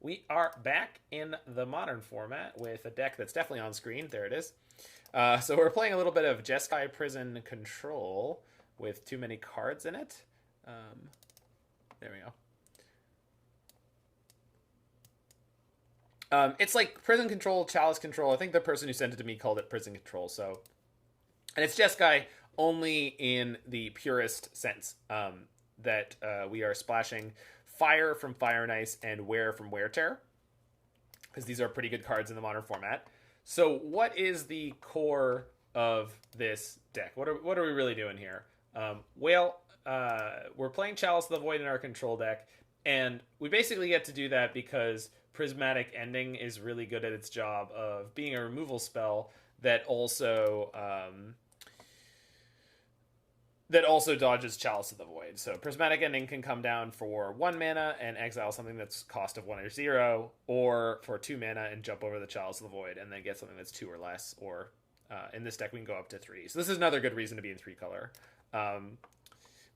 We are back in the modern format with a deck that's definitely on screen. There it is. So we're playing a little bit of Jeskai Prison Control with too many cards in it. There we go. It's like Prison Control, Chalice Control. I think the person who sent it to me called it Prison Control. So, and it's Jeskai only in the purest sense that we are splashing Fire from Fire and Ice and Wear from Wear Tear, because these are pretty good cards in the modern format. So what is the core of this deck? What are we really doing here? We're playing Chalice of the Void in our control deck, and we basically get to do that because Prismatic Ending is really good at its job of being a removal spell that also dodges Chalice of the Void. So Prismatic Ending can come down for 1 mana and exile something that's cost of 1 or 0, or for 2 mana and jump over the Chalice of the Void and then get something that's 2 or less, or in this deck we can go up to 3. So this is another good reason to be in 3 color.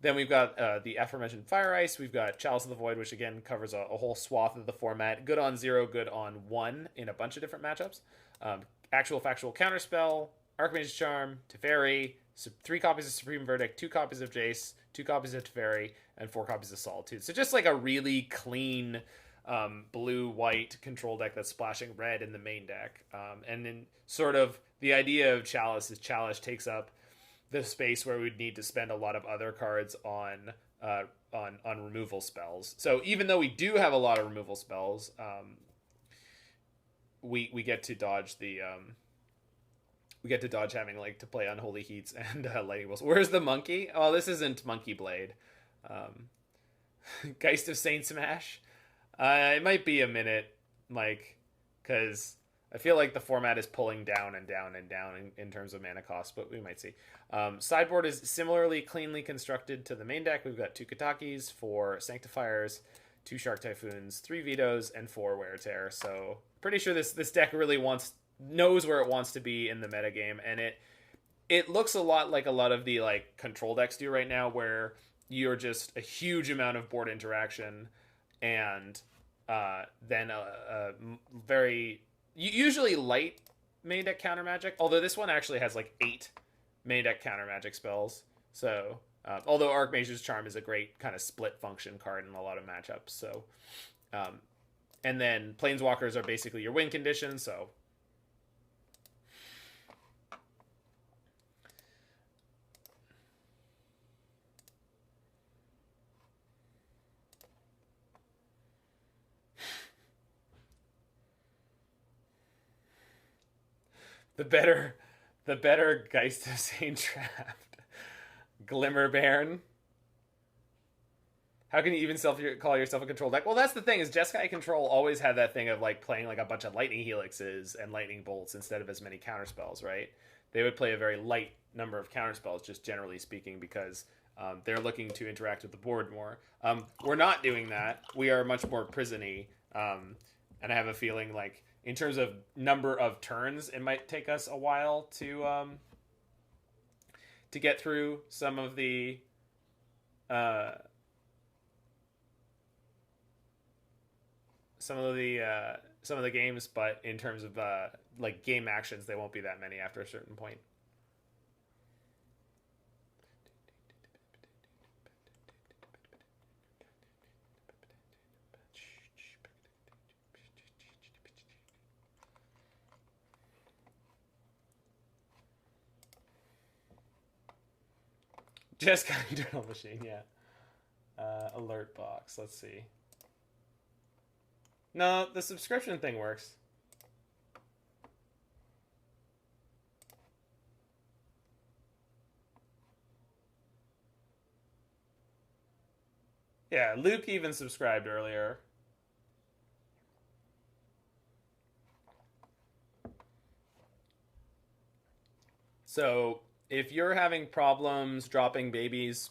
Then we've got the aforementioned Fire Ice. We've got Chalice of the Void, which again covers a whole swath of the format. Good on 0, good on 1 in a bunch of different matchups. Actual Factual Counterspell, Archmage's Charm, Teferi, 3 copies of Supreme Verdict, 2 copies of Jace, 2 copies of Teferi, and 4 copies of Solitude. So just like a really clean blue-white control deck that's splashing red in the main deck. And then sort of the idea of Chalice is Chalice takes up the space where we'd need to spend a lot of other cards on removal spells. So even though we do have a lot of removal spells, we get to dodge the having like to play Unholy Heats and Lightning Bolts. Where's the monkey? Oh, this isn't Monkey Blade. Geist of Saint Smash. It might be a minute, like, because I feel like the format is pulling down and down and down in terms of mana cost, but we might see. Sideboard is similarly cleanly constructed to the main deck. We've got 2 Katakis, 4 Sanctifiers, 2 Shark Typhoons, 3 Vetos, and 4 Wear Tear. So pretty sure this deck really knows where it wants to be in the metagame, and it looks a lot like a lot of the like control decks do right now, where you're just a huge amount of board interaction and then a very usually light main deck counter magic, although this one actually has like 8 main deck counter magic spells. So although Archmage's Charm is a great kind of split function card in a lot of matchups. So and then Planeswalkers are basically your win condition, so the better Geist of Saint Trapped. Glimmerbairn. How can you even call yourself a control deck? Well, that's the thing, is Jeskai Control always had that thing of like playing like a bunch of Lightning Helixes and Lightning Bolts instead of as many counterspells, right? They would play a very light number of counterspells, just generally speaking, because they're looking to interact with the board more. We're not doing that. We are much more prison-y. And I have a feeling like in terms of number of turns, it might take us a while to get through some of the games, but in terms of like game actions, they won't be that many after a certain point. Just got Eternal Machine, yeah. Alert box, let's see. No, the subscription thing works. Yeah, Luke even subscribed earlier. So if you're having problems dropping babies,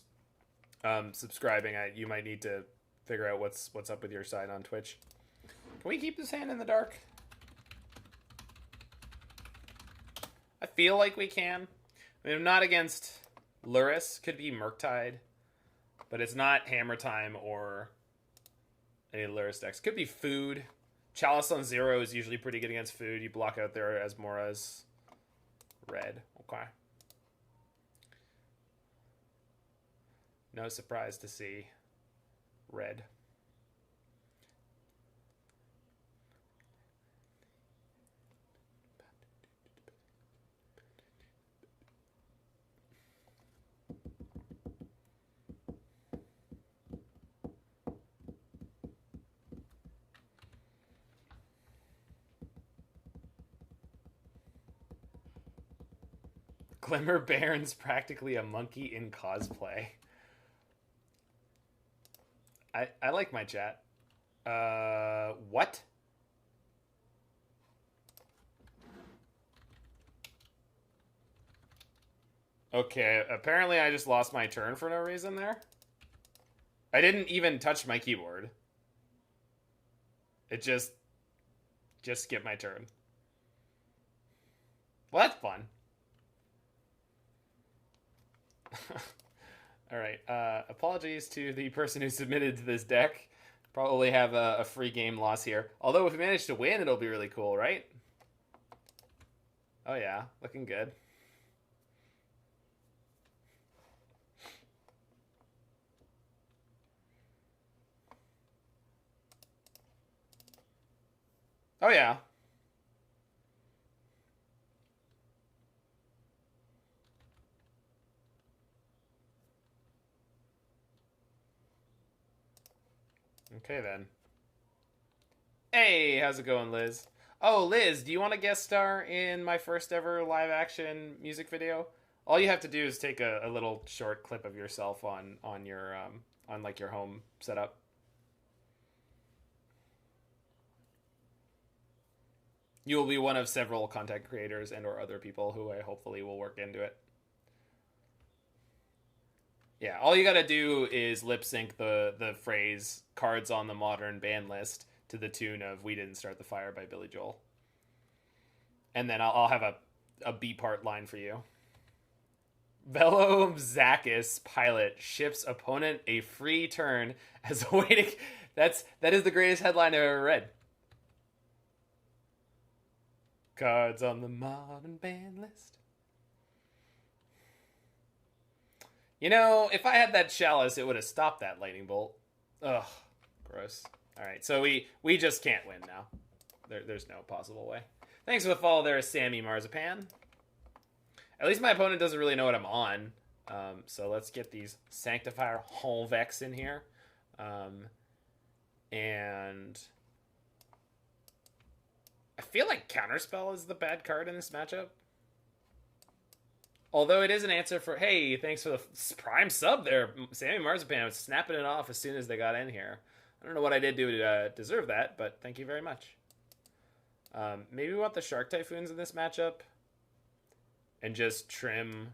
subscribing, you might need to figure out what's up with your side on Twitch. Can we keep this hand in the dark? I feel like we can. I mean, I'm not against Luris. Could be Murktide. But it's not Hammer Time or any Luris decks. Could be Food. Chalice on 0 is usually pretty good against food. You block out their Asmora's. Red. Okay. No surprise to see red. Glimmer Baron's practically a monkey in cosplay. I like my chat. What? Okay, apparently I just lost my turn for no reason there. I didn't even touch my keyboard. It just skipped my turn. Well, that's fun. Alright, apologies to the person who submitted to this deck. Probably have a free game loss here. Although if we manage to win, it'll be really cool, right? Oh yeah, looking good. Oh yeah. Okay, then. Hey, how's it going, Liz? Oh, Liz, do you want to guest star in my first ever live action music video? All you have to do is take a little short clip of yourself on your on like your home setup. You will be one of several content creators and or other people who I hopefully will work into it. Yeah, all you gotta do is lip sync the phrase "cards on the modern ban list" to the tune of "We Didn't Start the Fire" by Billy Joel, and then I'll have a B part line for you. Velo Zakis pilot ships opponent a free turn as a way to. That is the greatest headline I've ever read. Cards on the modern ban list. You know, if I had that Chalice, it would have stopped that lightning bolt. Ugh, gross. All right, so we just can't win now. There's no possible way. Thanks for the follow there, Sammy Marzipan. At least my opponent doesn't really know what I'm on. So let's get these Sanctifier en-Vecs in here. And I feel like Counterspell is the bad card in this matchup. Although it is an answer for, hey, thanks for the prime sub there, Sammy Marzipan. I was snapping it off as soon as they got in here. I don't know what I did to deserve that, but thank you very much. Maybe we want the Shark Typhoons in this matchup and just trim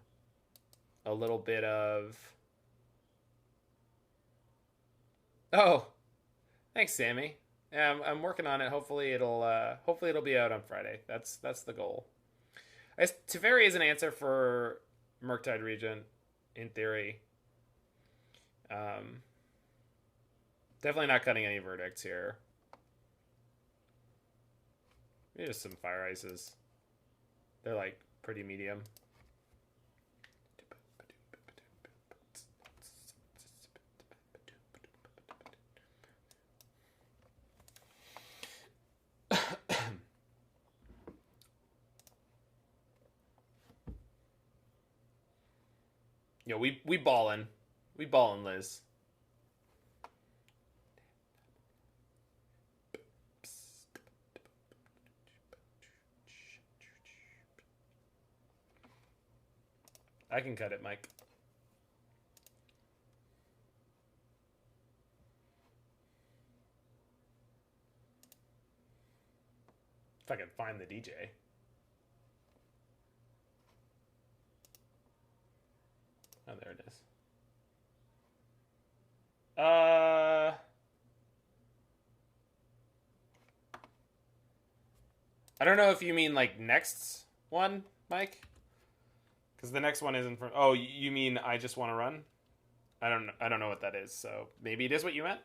a little bit of... Oh, thanks, Sammy. Yeah, I'm working on it. Hopefully it'll be out on Friday. That's the goal. I guess Teferi is an answer for Murktide Regent, in theory. Definitely not cutting any verdicts here. Maybe just some Fire Ices. They're like pretty medium. Yo, we ballin'. We ballin', Liz. I can cut it, Mike. If I can find the DJ. Oh, there it is. I don't know if you mean like next one, Mike, because the next one isn't from. Oh, you mean I just want to run? I don't know what that is. So maybe it is what you meant.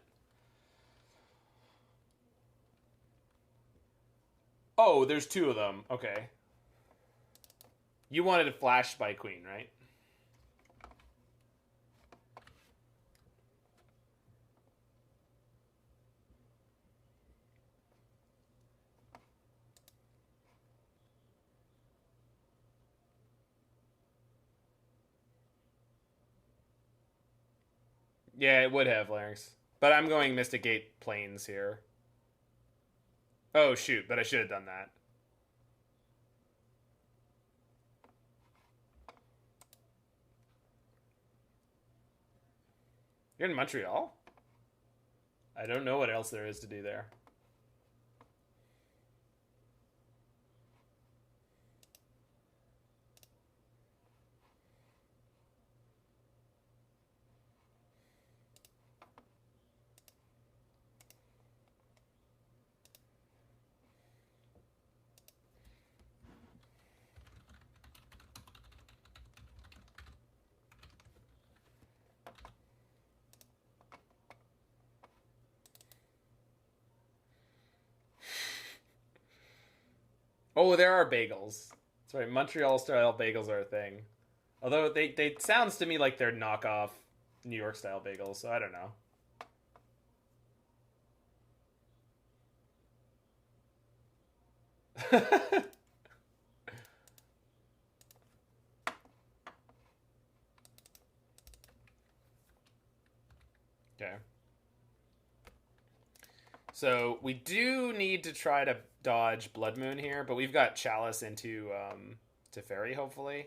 Oh, there's two of them. Okay. You wanted a flash by Queen, right? Yeah, it would have Larynx. But I'm going Mystic Gate Plains here. Oh, shoot, but I should have done that. You're in Montreal? I don't know what else there is to do there. Oh, there are bagels. That's right. Montreal style bagels are a thing. Although they sounds to me like they're knockoff New York style bagels, so I don't know. Okay. So we do need to try to dodge Blood Moon here, but we've got Chalice into Teferi, hopefully.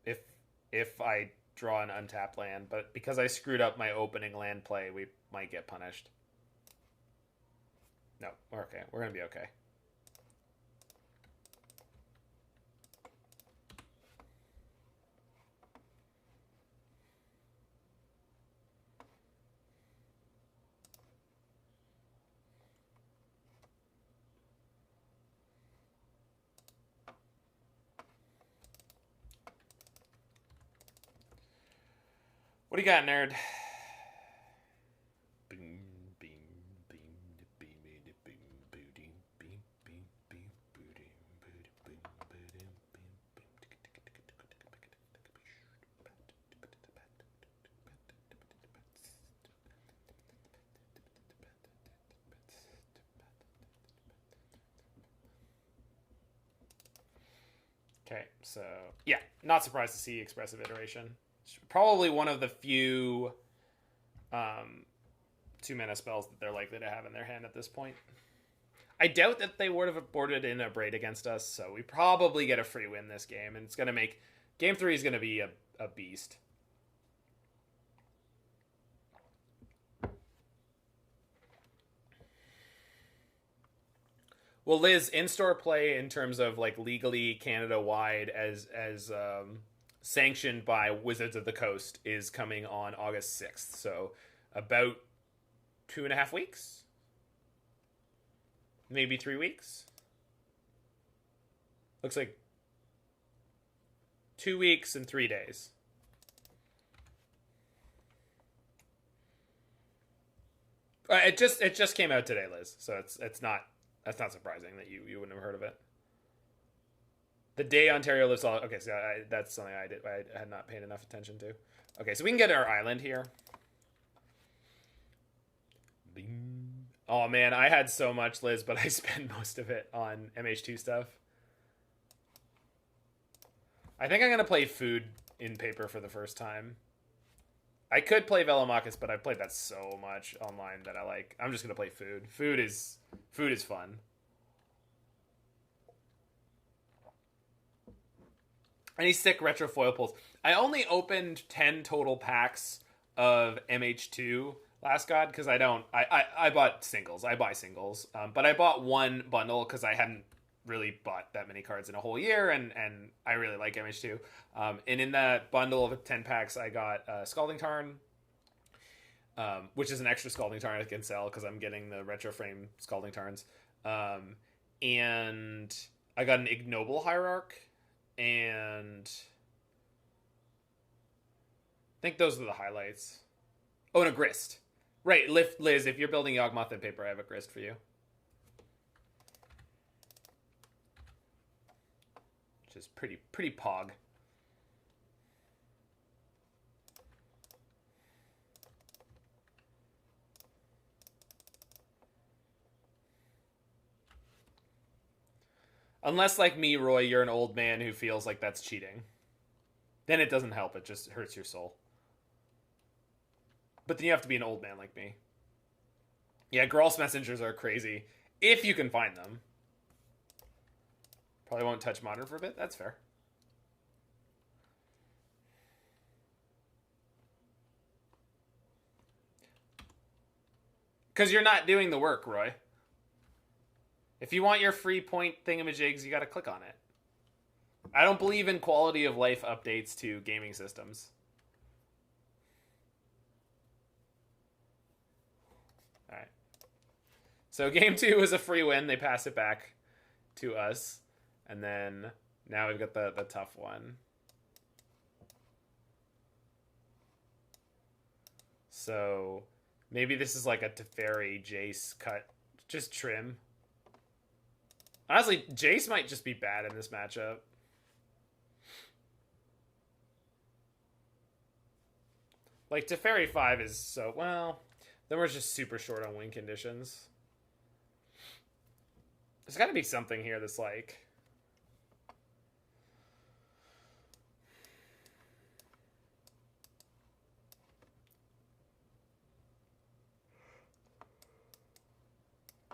If I draw an untapped land, but because I screwed up my opening land play, we might get punished. No, we're okay. We're gonna be okay. What do you got, nerd? Okay, so yeah, not surprised to see expressive iteration. Probably one of the few 2-mana spells that they're likely to have in their hand at this point. I doubt that they would have boarded in a Braid against us, so we probably get a free win this game, and it's going to make... Game 3 is going to be a beast. Well, Liz, in-store play in terms of like legally Canada-wide as sanctioned by Wizards of the Coast is coming on August 6th. So about 2.5 weeks? Maybe 3 weeks? Looks like 2 weeks and 3 days. It just came out today, Liz. So it's not... That's not surprising that you wouldn't have heard of it. The day Ontario lives all... Okay, so that's something I had not paid enough attention to. Okay, so we can get our island here. Bing. Oh, man, I had so much, Liz, but I spent most of it on MH2 stuff. I think I'm going to play Food in paper for the first time. I could play Velomachus, but I've played that so much online that I like. I'm just going to play Food. Food is fun. Any sick retro foil pulls. I only opened 10 total packs of MH2 Last God because I bought singles. I buy singles. But I bought one bundle because I hadn't really bought that many cards in a whole year, and I really like MH2. And in that bundle of 10 packs, I got Scalding Tarn, which is an extra Scalding Tarn I can sell because I'm getting the retro frame Scalding Tarns. And I got an Ignoble Hierarch, and I think those are the highlights. Oh, and a Grist. Right, Liz, if you're building Yawgmoth in paper, I have a Grist for you. which is pretty pog. Unless, like me, Roy, you're an old man who feels like that's cheating. Then it doesn't help. It just hurts your soul. But then you have to be an old man like me. Yeah, Grolsch messengers are crazy. If you can find them. Probably won't touch Modern for a bit. That's fair. Because you're not doing the work, Roy. If you want your free point thingamajigs, you got to click on it. I don't believe in quality of life updates to gaming systems. All right. So game 2 was a free win. They pass it back to us. And then now we've got the tough one. So maybe this is like a Teferi Jace cut. Just trim. Honestly, Jace might just be bad in this matchup. Like, Teferi 5 is so... Well, then we're just super short on win conditions. There's got to be something here that's like...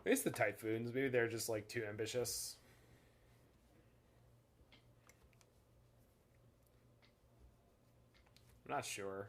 Maybe it's the Typhoons. Maybe they're just, like, too ambitious. I'm not sure.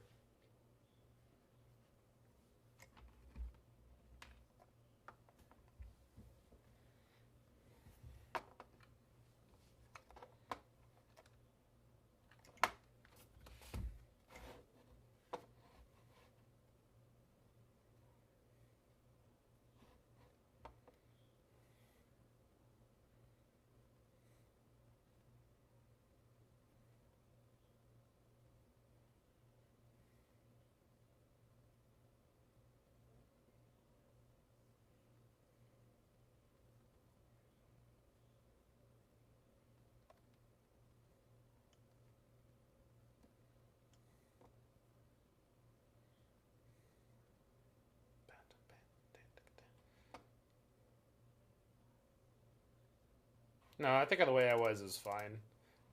No, I think the way I was fine.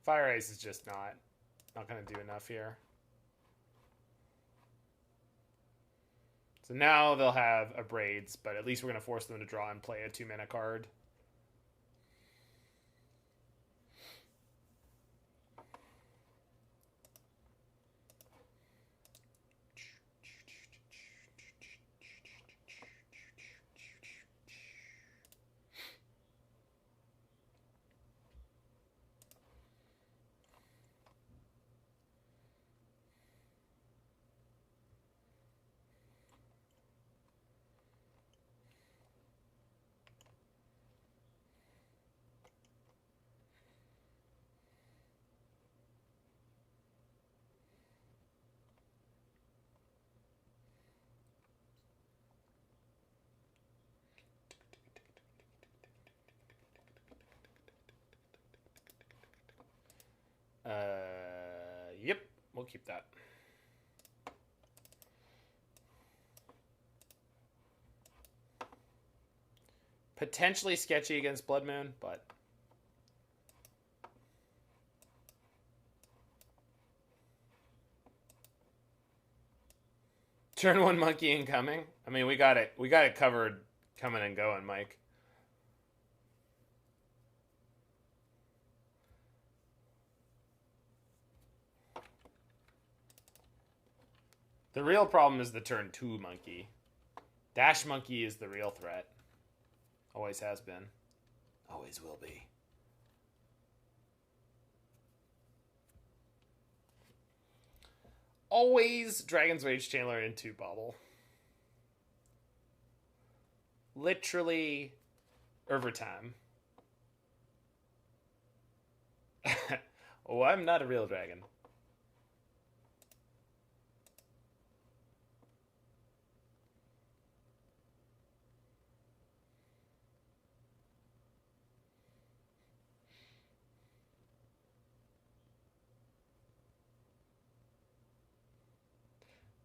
Fire Ice is just not going to do enough here. So now they'll have a Braids, but at least we're going to force them to draw and play a 2-mana card. Yep, we'll keep that. Potentially sketchy against Blood Moon, but... Turn 1 monkey incoming. I mean, we got it covered coming and going, Mike. The real problem is the turn 2 monkey. Dash monkey is the real threat. Always has been. Always will be. Always Dragon's Rage Chandler into Bobble. Literally over time. Oh, I'm not a real dragon.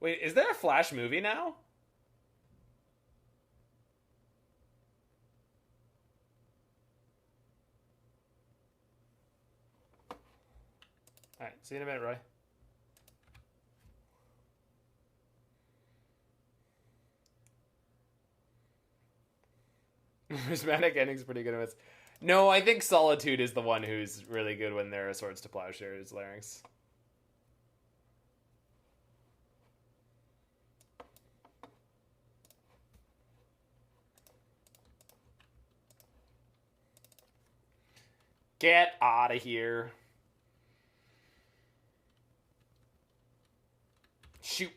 Wait, is there a Flash movie now? All right, see you in a minute, Roy. Prismatic Ending's pretty good at it. No, I think Solitude is the one who's really good when there are Swords to Plowshares Larynx. Get out of here. Shoot.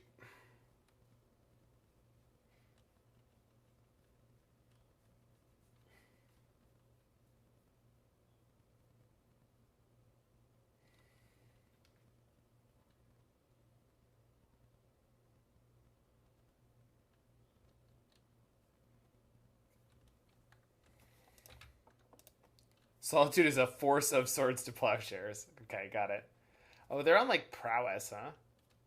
Solitude is a force of Swords to Plowshares. Okay, got it. Oh, they're on like prowess, huh?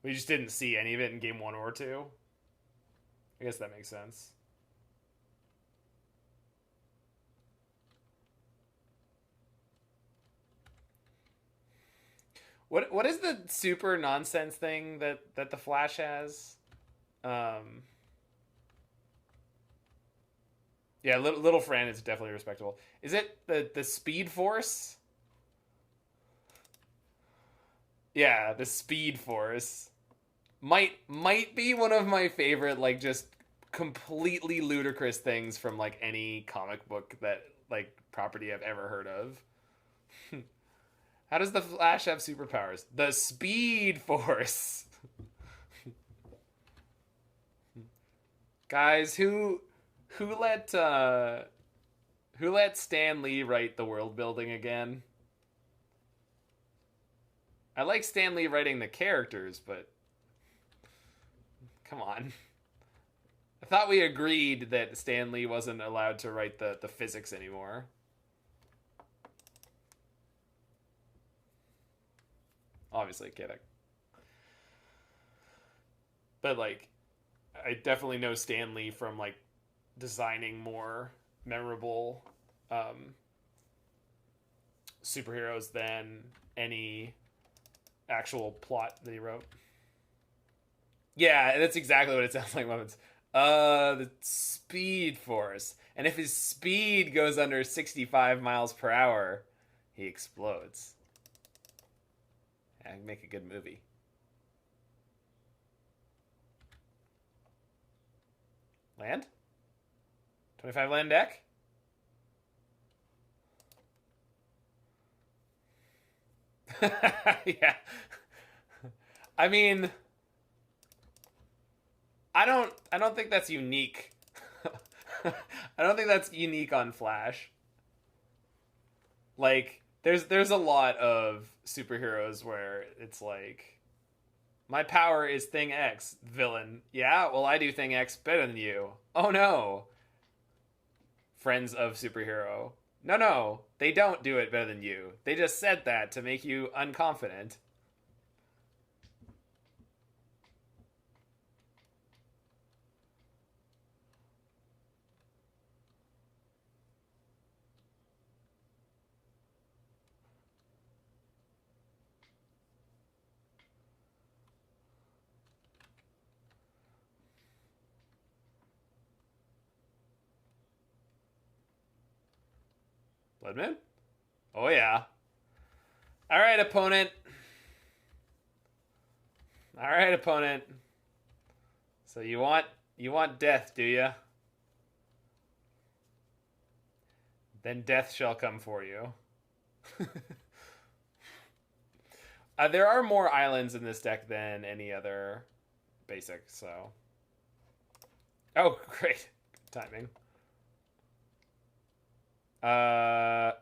We just didn't see any of it in game 1 or 2. I guess that makes sense. What is the super nonsense thing that the Flash has? Yeah, little Fran is definitely respectable. Is it the Speed Force? Yeah, the Speed Force might be one of my favorite, like, just completely ludicrous things from like any comic book that like property I've ever heard of. How does the Flash have superpowers? The Speed Force. Guys, who let Stan Lee write the world building again? I like Stan Lee writing the characters, but come on. I thought we agreed that Stan Lee wasn't allowed to write the physics anymore. Obviously kidding. But like, I definitely know Stan Lee from like designing more memorable superheroes than any actual plot that he wrote. Yeah, that's exactly what it sounds like. Moments. The Speed Force, and if his speed goes under 65 miles per hour, he explodes. And make a good movie. Land? 25 land deck? Yeah. I mean, I don't think that's unique. I don't think that's unique on Flash. Like, there's a lot of superheroes where it's like, my power is thing X, villain. Yeah, well, I do thing X better than you. Oh no. Friends of superhero. No, they don't do it better than you. They just said that to make you unconfident. Blood Moon? Oh yeah. All right, opponent. All right, opponent. So you want death, do you? Then death shall come for you. There are more islands in this deck than any other basic, so. Oh, great. Good timing.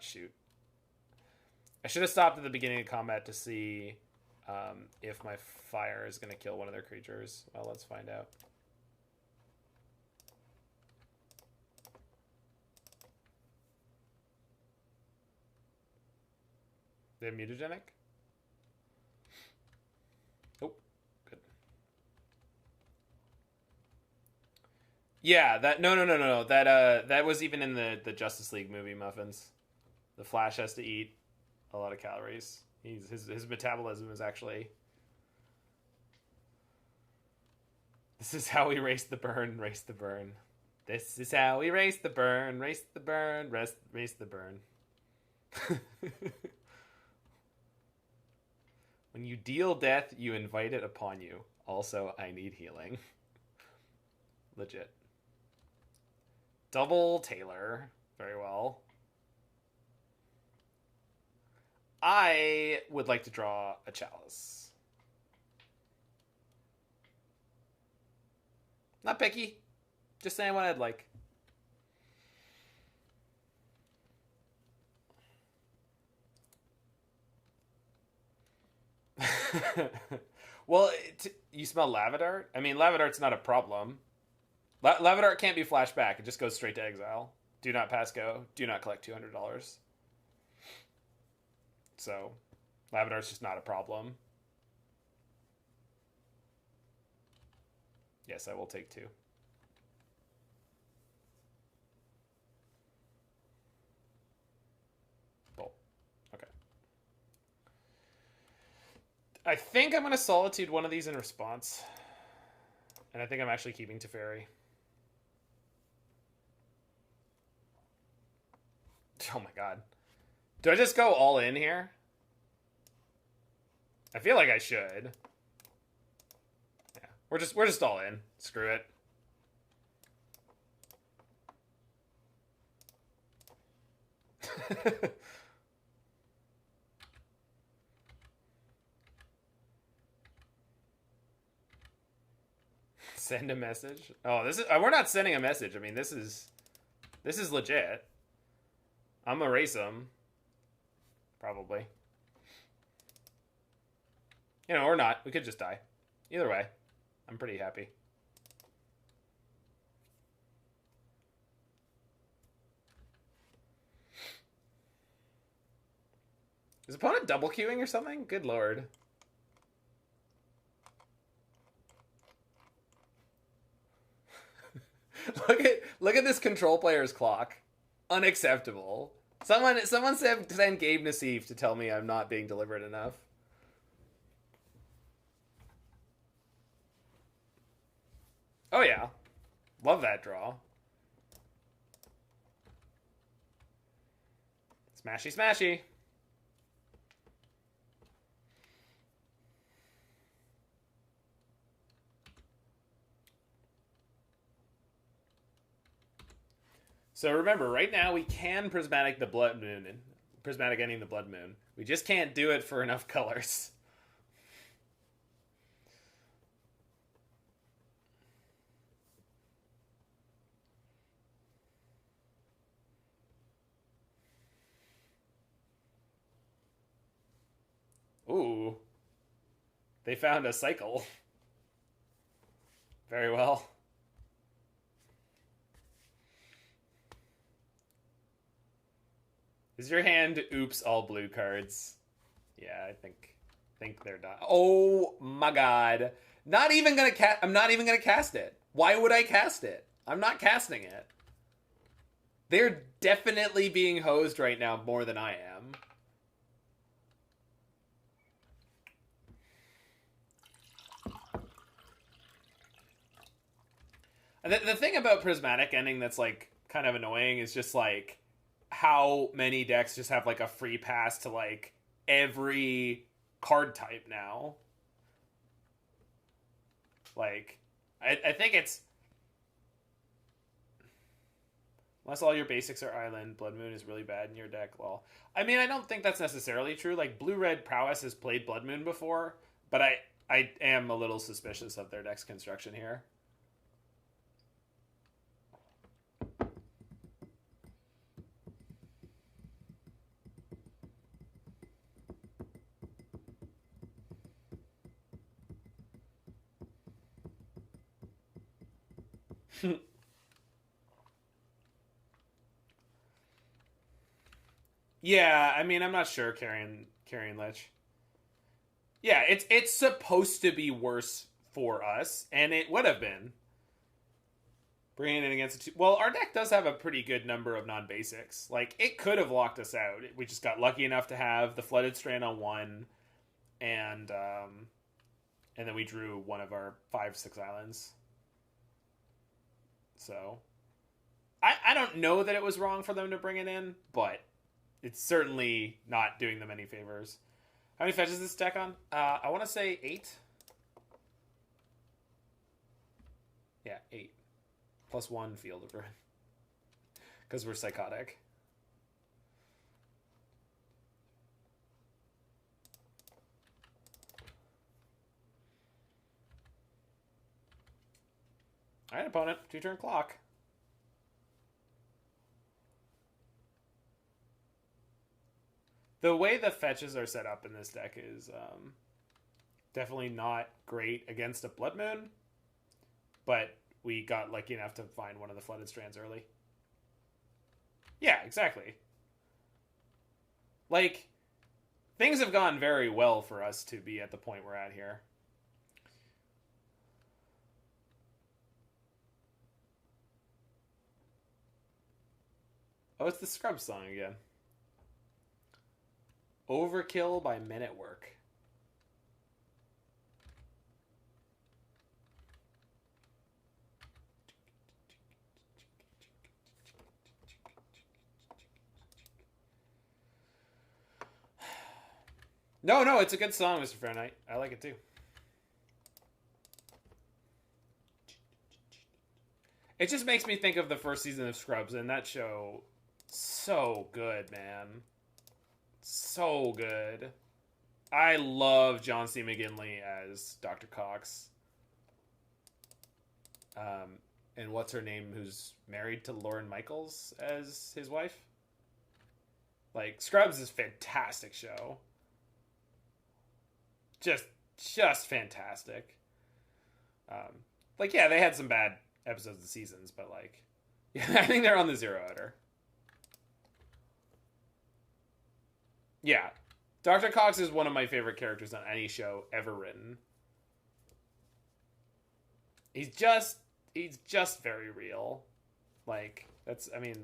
Shoot. I should have stopped at the beginning of combat to see if my fire is going to kill one of their creatures. Well, let's find out. They're mutagenic? Oh, good. Yeah, that no. That was even in the Justice League movie muffins. The Flash has to eat a lot of calories. His metabolism is actually. This is how we race the burn, race the burn. This is how we race the burn, race the burn, race the burn. When you deal death, you invite it upon you. Also, I need healing. Legit. Double Taylor. Very well. I would like to draw a Chalice. Not picky. Just saying what I'd like. Well, you smell Lavidart? I mean, Lavidart's not a problem. Lavidart can't be flashed back. It just goes straight to exile. Do not pass go. Do not collect $200. So, Lavidart's just not a problem. Yes, I will take 2. Bolt. Okay. I think I'm going to Solitude one of these in response. And I think I'm actually keeping Teferi. Oh my god. Do I just go all in here? I feel like I should. Yeah, we're just all in. Screw it. Send a message. Oh, this is we're not sending a message. I mean, this is legit. I'm gonna race him. Probably. You know, or not. We could just die. Either way, I'm pretty happy. Is opponent double queuing or something? Good lord. Look at this control player's clock. Unacceptable. Someone said send Gabe Nassif to tell me I'm not being deliberate enough. Oh yeah. Love that draw. Smashy smashy. So remember, right now we can Prismatic the Blood Moon and Prismatic Ending the Blood Moon. We just can't do it for enough colors. Ooh. They found a cycle. Very well. Is your hand oops all blue cards? Yeah, I think they're done. Oh my god. Not even gonna I'm not even gonna cast it. Why would I cast it? I'm not casting it. They're definitely being hosed right now more than I am. The thing about Prismatic Ending that's like kind of annoying is just like how many decks just have like a free pass to like every card type now. Like, I think it's unless all your basics are island, Blood Moon is really bad in your deck. Well, I mean, I don't think that's necessarily true. Like, Blue Red Prowess has played Blood Moon before, but I am a little suspicious of their deck's construction here. Yeah, I mean, I'm not sure carrying Lich. Yeah, it's supposed to be worse for us, and it would have been. Bringing it in against the two. Well, our deck does have a pretty good number of non-basics. Like, it could have locked us out. We just got lucky enough to have the Flooded Strand on one, and then we drew one of our 5-6 islands. So, I don't know that it was wrong for them to bring it in, but it's certainly not doing them any favors. How many fetches is this deck on? I want to say 8. Yeah, 8. +1 Field of Ruin. Because we're psychotic. Alright, opponent. 2-turn clock. The way the fetches are set up in this deck is definitely not great against a Blood Moon. But we got lucky enough to find one of the Flooded Strands early. Yeah, exactly. Like, things have gone very well for us to be at the point we're at here. Oh, it's the Scrubs song again. Overkill by Men at Work. No, it's a good song, Mr. Fahrenheit. I like it too. It just makes me think of the first season of Scrubs, and that show, so good, man. So good. I love John C. McGinley as Dr. Cox. And what's her name, who's married to Lorne Michaels as his wife? Like, Scrubs is a fantastic show. Just fantastic. Like, yeah, they had some bad episodes of seasons, but like, yeah, I think they're on the zero-outer. Yeah, Dr. Cox is one of my favorite characters on any show ever written. He's just very real. Like, that's, I mean,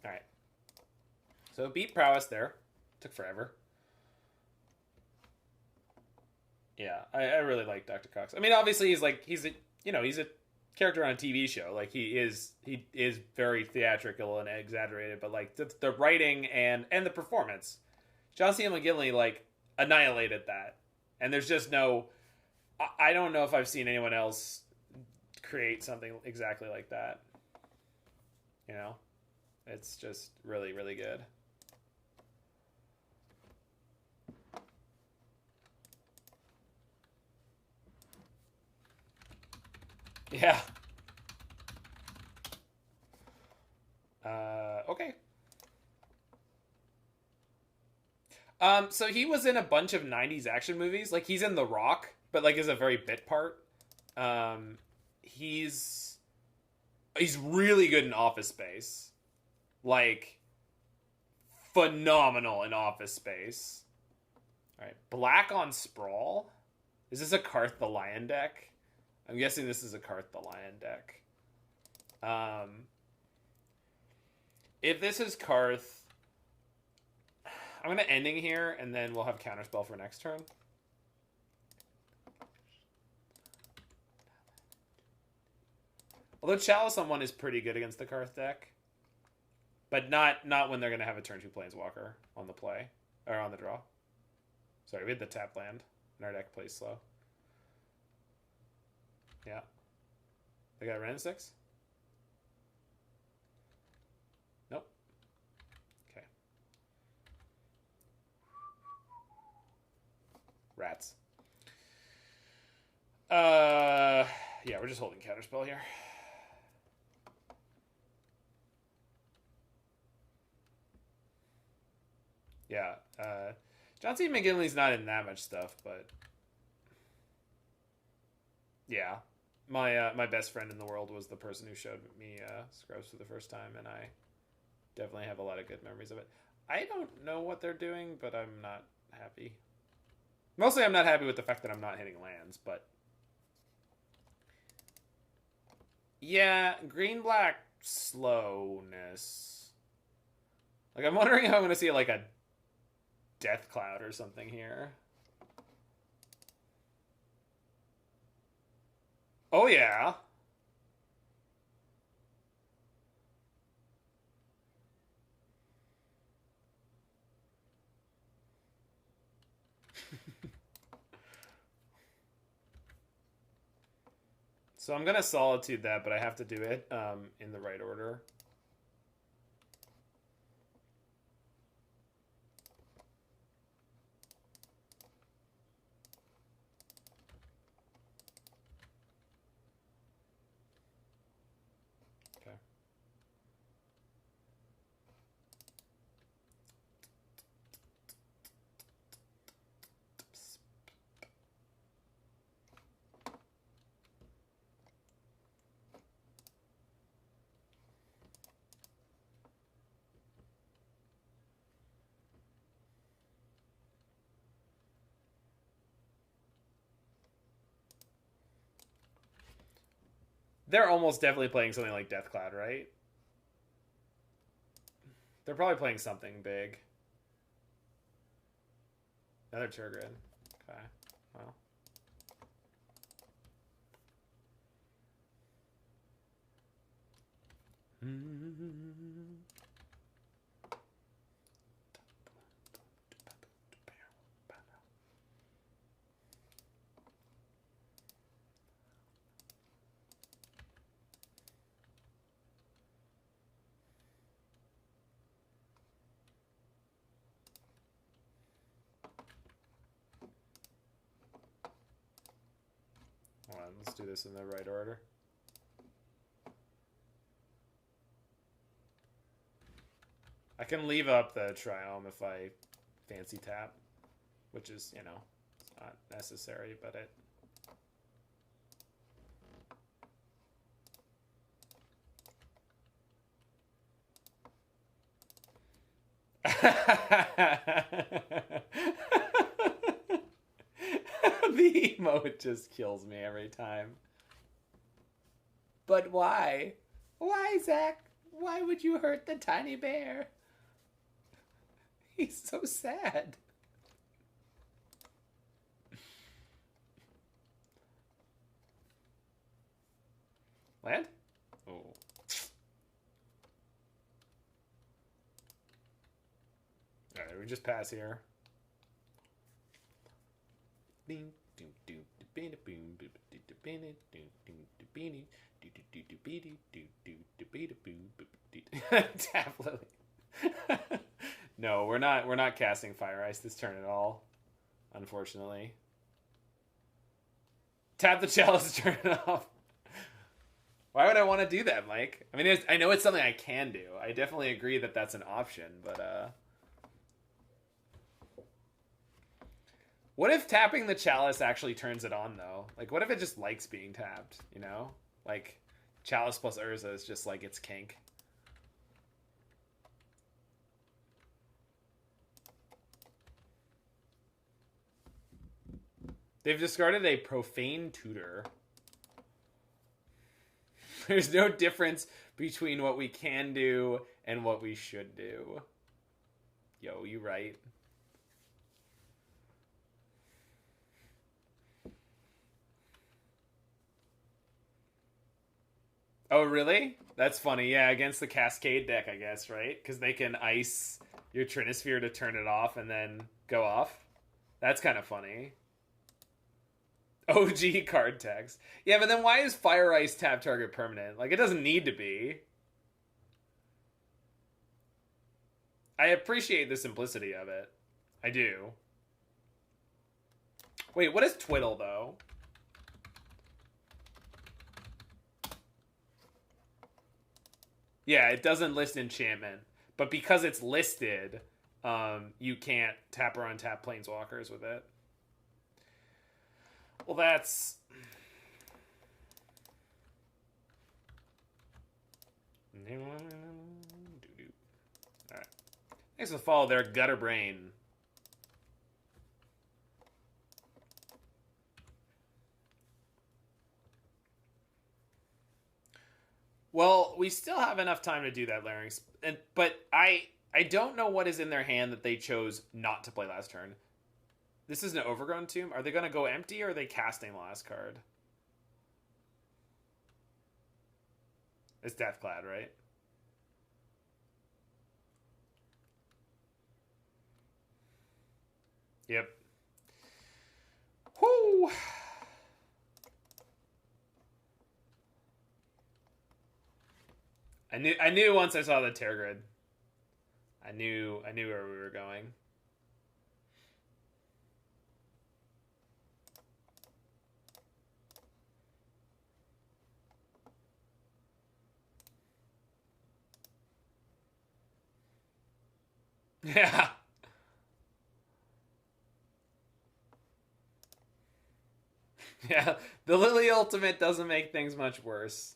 all right. So beat prowess there. Took forever. Yeah, I really like Dr. Cox. I mean, obviously he's a character on a TV show. Like, he is very theatrical and exaggerated, but like the writing and the performance, John C. McGinley like annihilated that. And there's just no, I don't know if I've seen anyone else create something exactly like that. You know, it's just really, really good. Yeah. Okay. So he was in a bunch of 90s action movies. Like, he's in The Rock, but like is a very bit part. He's really good in Office Space. Like, phenomenal in Office Space. All right, Black on Sprawl. Is this a Karth the Lion deck? I'm guessing this is a Karth the Lion deck. If this is Karth, I'm going to ending here, and then we'll have Counterspell for next turn. Although Chalice on 1 is pretty good against the Karth deck. But not when they're going to have a turn 2 Planeswalker on the play. Or on the draw. Sorry, we had the tap land, and our deck plays slow. Yeah. They got Ren 6? Nope. Okay. Rats. Yeah, we're just holding Counterspell here. Yeah. John C. McGinley's not in that much stuff, but yeah. My best friend in the world was the person who showed me Scrubs for the first time, and I definitely have a lot of good memories of it. I don't know what they're doing, but I'm not happy. Mostly I'm not happy with the fact that I'm not hitting lands, but Yeah, green-black slowness. Like, I'm wondering if I'm going to see, like, a Death Cloud or something here. Oh, yeah. So I'm going to Solitude that, but I have to do it in the right order. Okay. They're almost definitely playing something like Death Cloud, right? They're probably playing something big. Another Turgid. Okay. Well. Hold on, let's do this in the right order. I can leave up the Triome if I fancy tap, which is, you know, it's not necessary, but it... The emote just kills me every time. But why? Why, Zach? Why would you hurt the tiny bear? He's so sad. Land? Oh. Alright, we just pass here. Tap Lily. No, we're not casting Fire Ice this turn at all, unfortunately. Tap the Chalice, turn it off. Why would I want to do that, Mike? I mean, I know it's something I can do. I definitely agree that that's an option, but what if tapping the Chalice actually turns it on, though? Like, what if it just likes being tapped, you know? Like, Chalice plus Urza is just like its kink. They've discarded a Profane Tutor. There's no difference between what we can do and what we should do. Yo, you right. Oh, really? That's funny. Yeah, against the Cascade deck, I guess, right? Because they can ice your Trinisphere to turn it off and then go off. That's kind of funny. OG card text. Yeah, but then why is Fire Ice tap target permanent? Like, it doesn't need to be. I appreciate the simplicity of it. I do. Wait, what is Twiddle, though? Yeah, it doesn't list enchantment. But because it's listed, you can't tap or untap Planeswalkers with it. Well, that's... Alright. Thanks for the follow there, Gutter Brain. we still have enough time to do that larynx, but I don't know what is in their hand that they chose not to play last turn. This is an Overgrown Tomb. Are they going to go empty, or are they casting the last card? It's Deathclad, right? Yep. Whoo! I knew once I saw the tear grid. I knew where we were going. Yeah. Yeah, the Lily Ultimate doesn't make things much worse.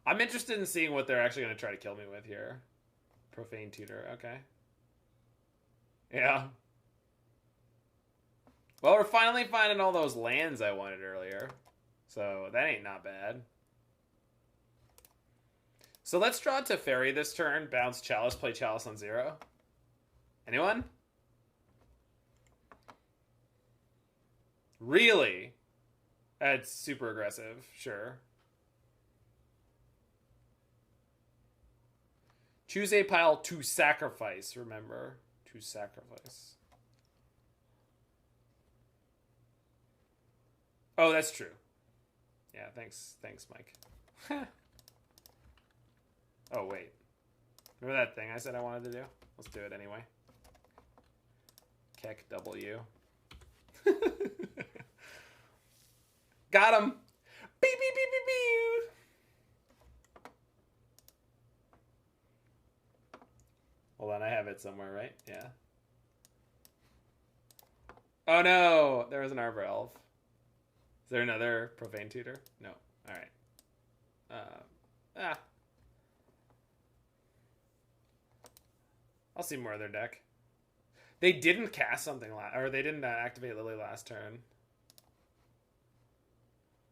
I'm interested in seeing what they're actually going to try to kill me with here. Profane Tutor, okay. Yeah. Well, we're finally finding all those lands I wanted earlier. So that ain't not bad. So let's draw Teferi this turn, bounce Chalice, play Chalice on 0. Anyone? Really? That's super aggressive, sure. Choose a pile to sacrifice, remember. To sacrifice. Oh, that's true. Yeah, thanks, Mike. Oh, wait. Remember that thing I said I wanted to do? Let's do it anyway. Keck W. Got him! Beep, beep, beep, beep, beep. Hold on, I have it somewhere, right? Yeah. Oh no! There was an Arbor Elf. Is there another Profane Tutor? No. Alright. I'll see more of their deck. They didn't cast something or they didn't activate Lily last turn.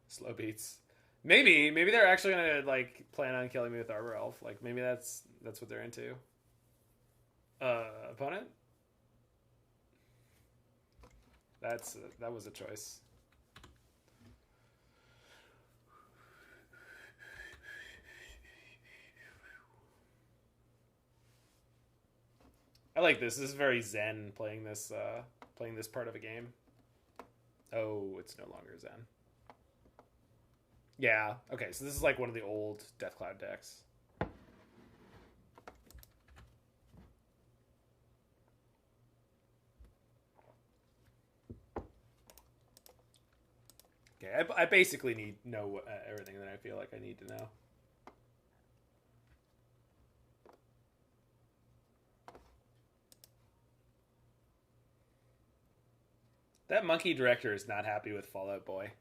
Slow beats. Maybe they're actually gonna like plan on killing me with Arbor Elf. Like maybe that's what they're into. Opponent? That was a choice. I like this. This is very zen playing this part of a game. Oh, it's no longer zen. Yeah. Okay, so this is like one of the old Deathcloud decks. Okay, I basically know everything that I feel like I need to know. That monkey director is not happy with Fallout Boy.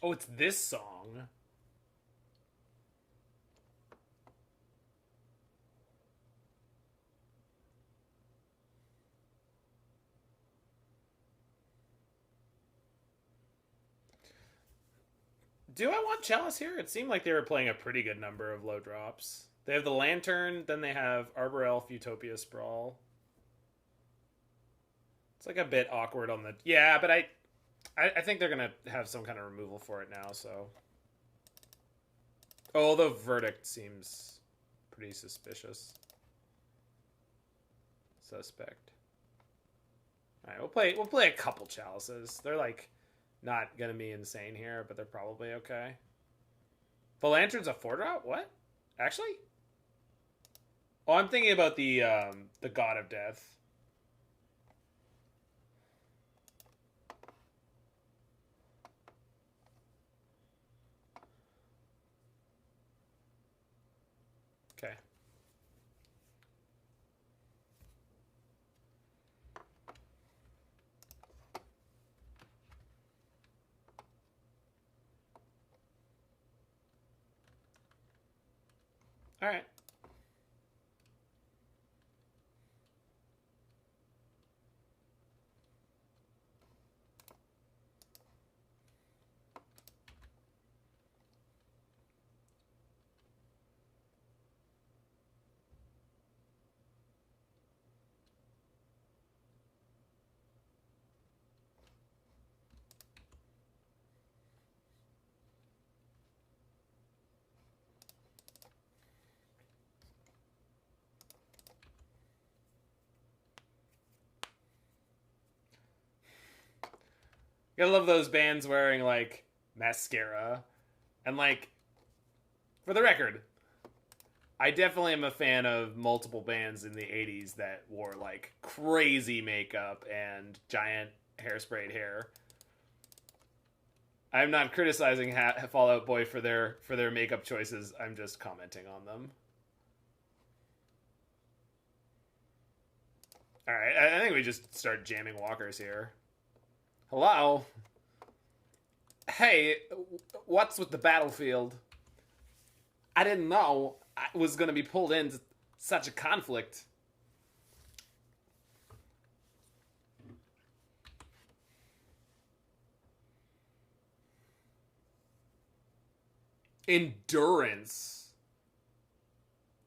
Oh, it's this song. Do I want Chalice here? It seemed like they were playing a pretty good number of low drops. They have the Lantern, then they have Arbor Elf, Utopia Sprawl. It's like a bit awkward on the... Yeah, but I think they're going to have some kind of removal for it now, so... Oh, the Verdict seems pretty suspicious. Suspect. Alright, we'll play a couple Chalices. They're like not going to be insane here, but they're probably okay. The Lantern's a 4-drop? What? Actually? Oh, I'm thinking about the God of Death. Okay. All right. I love those bands wearing like mascara. And like, for the record, I definitely am a fan of multiple bands in the 80s that wore like crazy makeup and giant hairsprayed hair. I'm not criticizing Fall Out Boy for their makeup choices. I'm just commenting on them. All right, I think we just start jamming walkers here. Hello? Hey, what's with the battlefield? I didn't know I was going to be pulled into such a conflict. Endurance.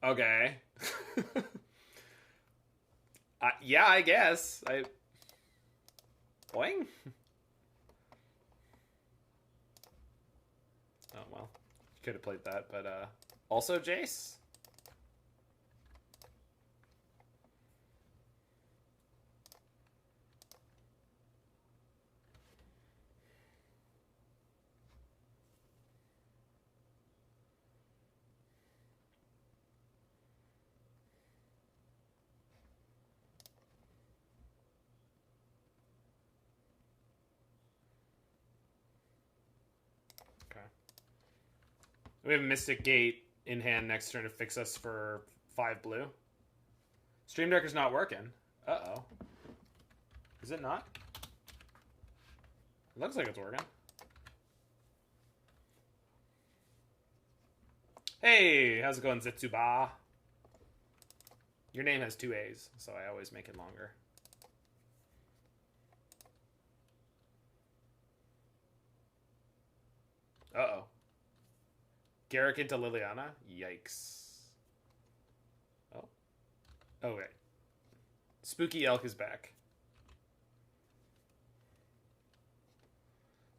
Okay. Yeah, I guess. Boing? Oh, well. Could have played that, but, also Jace? We have Mystic Gate in hand next turn to fix us for 5 blue. Stream Decker's not working. Uh-oh. Is it not? It looks like it's working. Hey, how's it going, Zetsuba? Your name has 2 A's, so I always make it longer. Uh-oh. Garrick into Liliana? Yikes. Oh. Oh, wait. Spooky Elk is back.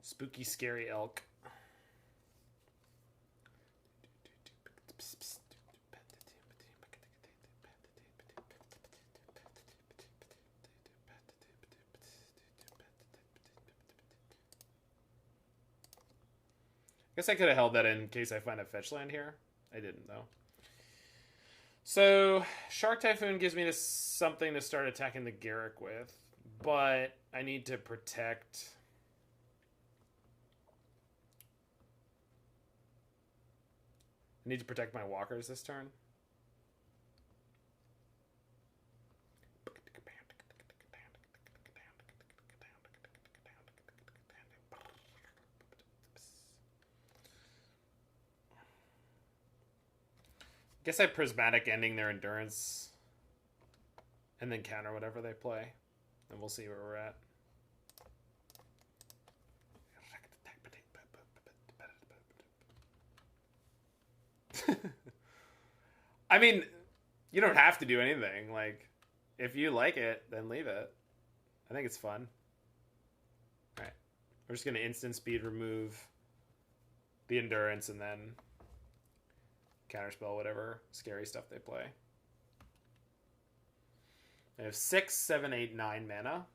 Spooky, scary elk. I guess I could have held that in case I find a fetch land here. I didn't, though. So, Shark Typhoon gives me something to start attacking the Garrick with, but I need to protect... I need to protect my walkers this turn. Guess I Prismatic Ending their Endurance and then counter whatever they play, and we'll see where we're at. I mean, you don't have to do anything. Like, if you like it, then leave it. I think it's fun. Alright. We're just going to instant speed remove the Endurance and then counterspell whatever scary stuff they play. I have 6, 7, 8, 9 mana.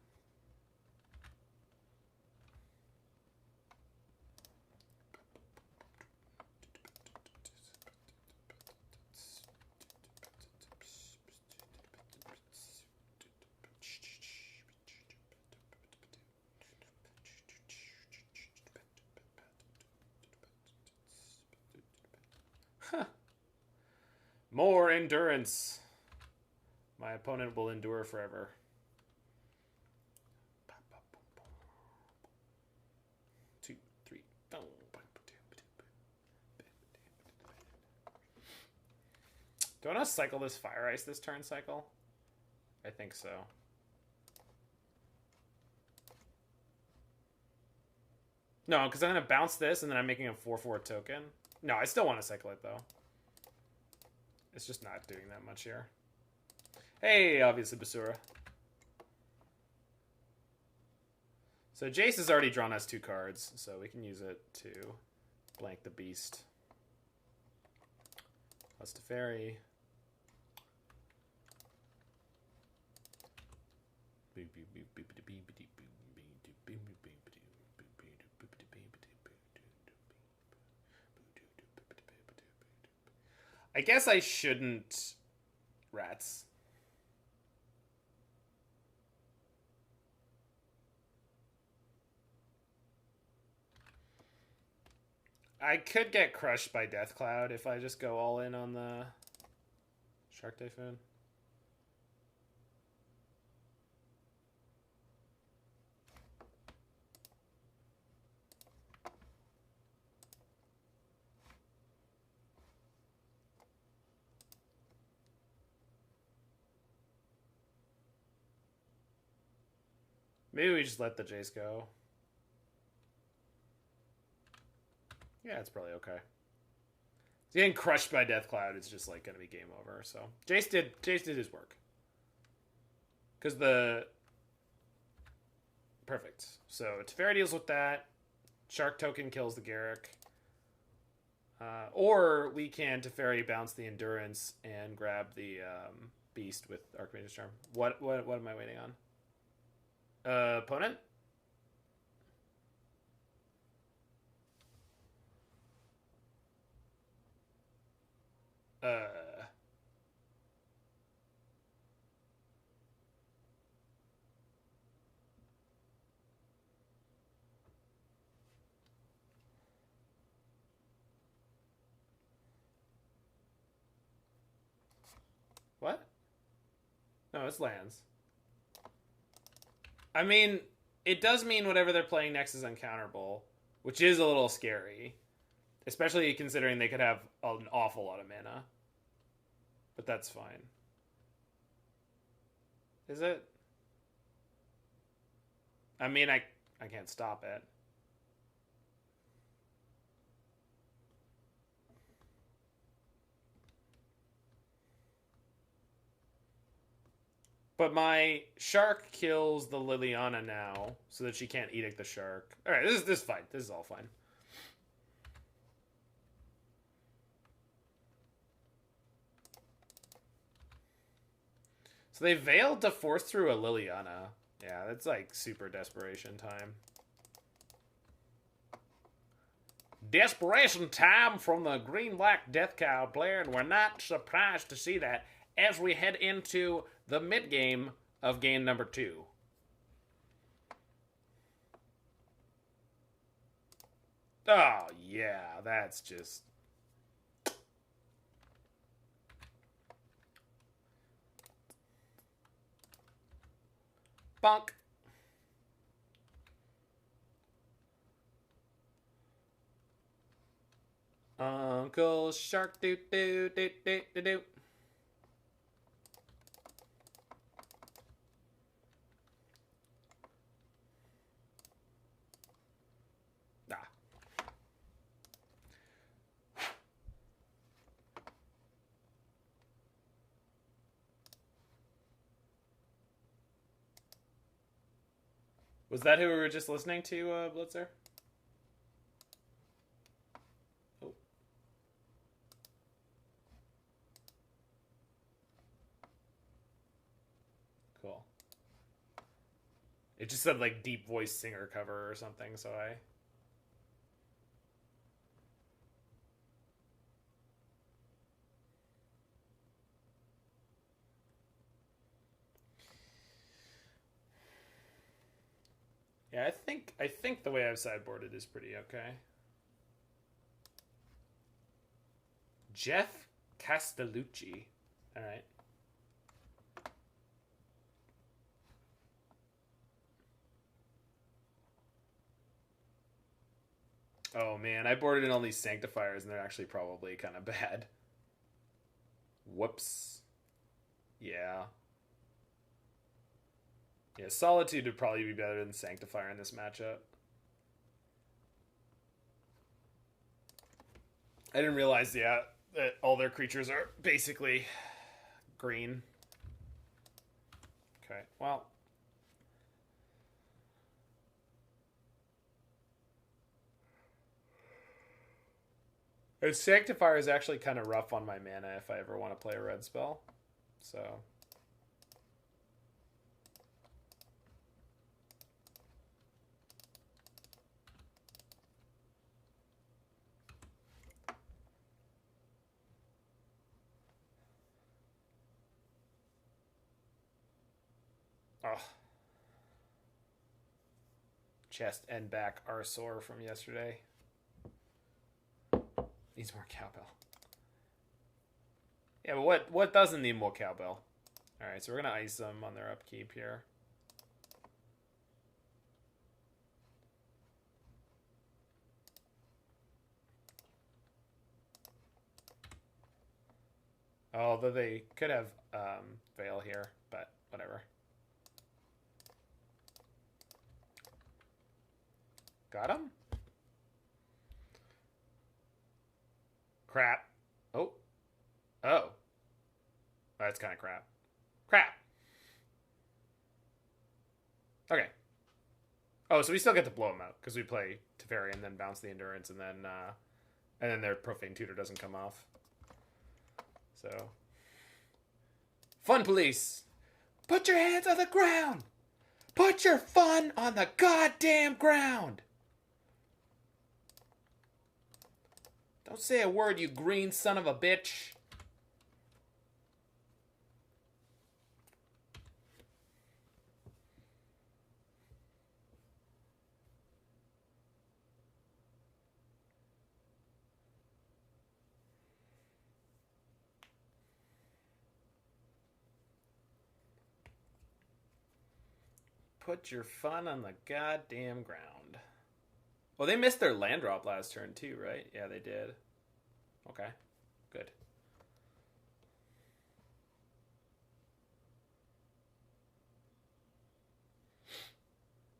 More endurance. My opponent will endure forever. Two, three. Do I want to cycle this Fire Ice this turn cycle? I think so. No, because I'm going to bounce this and then I'm making a 4/4 token. No, I still want to cycle it though. It's just not doing that much here. Hey, obviously Basura. So Jace has already drawn us 2 cards, so we can use it to blank the beast. Plus Teferi. I guess I shouldn't rats. I could get crushed by Death Cloud if I just go all in on the Shark Typhoon. Maybe we just let the Jace go. Yeah, it's probably okay. Getting crushed by Death Cloud is just like gonna be game over. So Jace did his work. Because the perfect. So Teferi deals with that. Shark token kills the Garruk. Or we can Teferi bounce the Endurance and grab the Beast with Archmage's Charm. What am I waiting on? Opponent? What? No, it's lands. I mean, it does mean whatever they're playing next is uncounterable, which is a little scary. Especially considering they could have an awful lot of mana. But that's fine. Is it? I mean, I can't stop it. But my shark kills the Liliana now, so that she can't edict the shark. Alright, this is fine. This is all fine. So they veiled to force through a Liliana. Yeah, that's like super desperation time. Desperation time from the green-black Death Cow player, and we're not surprised to see that as we head into the mid-game of game number 2. Oh, yeah, that's just... Bonk. Uncle Shark doo doo doo doo doo doo. Ah. Was that who we were just listening to, Blitzer? Oh. Cool. It just said, like, deep voice singer cover or something, so I... Yeah, I think the way I've sideboarded is pretty okay. Jeff Castellucci. All right. Oh man, I boarded in all these Sanctifiers and they're actually probably kind of bad. Whoops. Yeah. Yeah, Solitude would probably be better than Sanctifier in this matchup. I didn't realize, yeah, that all their creatures are basically green. Okay, well. A Sanctifier is actually kind of rough on my mana if I ever want to play a red spell. So. Oh. Chest and back are sore from yesterday. Needs more cowbell. Yeah, but what doesn't need more cowbell? Alright, so we're going to ice them on their upkeep here. Although they could have Veil here, but whatever. Got him? Crap. Oh. Oh. That's kind of crap. Crap. Okay. Oh, so we still get to blow them out because we play Teferi and then bounce the Endurance and then their Profane Tutor doesn't come off. So. Fun police. Put your hands on the ground. Put your fun on the goddamn ground. Don't say a word, you green son of a bitch. Put your fun on the goddamn ground. Well, they missed their land drop last turn too, right? Yeah, they did. Okay, good.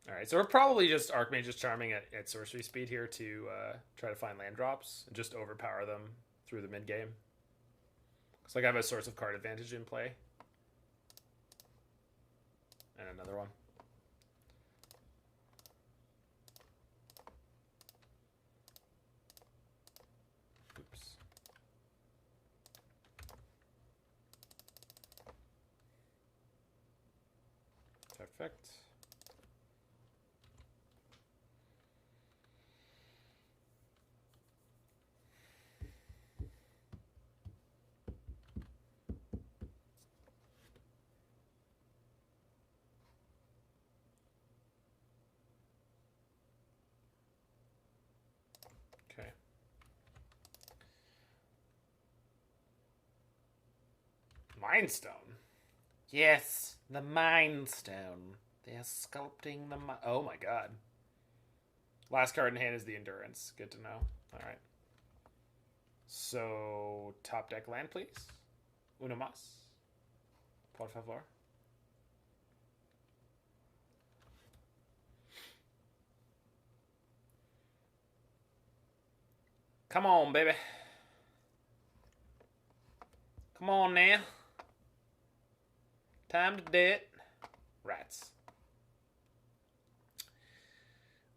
All right, so we're probably just Archmage's Charming at sorcery speed here to try to find land drops and just overpower them through the mid game. Looks like I have a source of card advantage in play. And another one. Perfect. Okay. Mind Stone. Yes, the Mind Stone. They're sculpting the oh my god. Last card in hand is the Endurance. Good to know. Alright. So, top deck land, please. Uno mas. Por favor. Come on, baby. Come on now. Time to do it. Rats.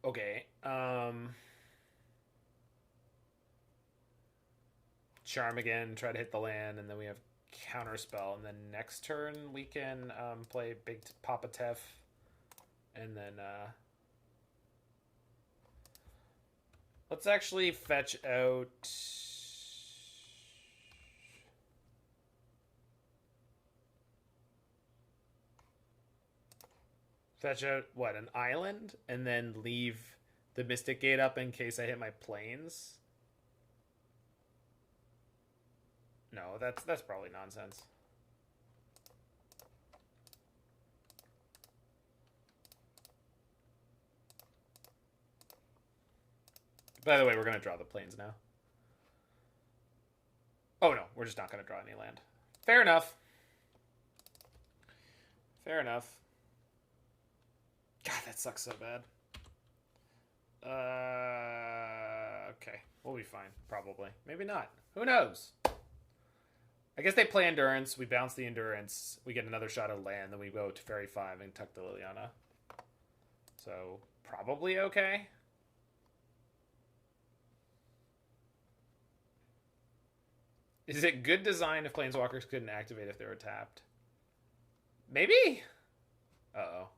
Okay. Charm again, try to hit the land, and then we have Counterspell, and then next turn we can play Big Papa Tef, and then let's actually fetch out what, an island, and then leave the Mystic Gate up in case I hit my planes. No, that's probably nonsense. By the way, we're going to draw the plains now. Oh, no. We're just not going to draw any land. Fair enough. Fair enough. God, that sucks so bad. Okay. We'll be fine. Probably. Maybe not. Who knows? I guess they play Endurance. We bounce the Endurance. We get another shot of land. Then we go to Fairy 5 and tuck the Liliana. So, probably okay. Is it good design if Planeswalkers couldn't activate if they were tapped? Maybe? Uh-oh.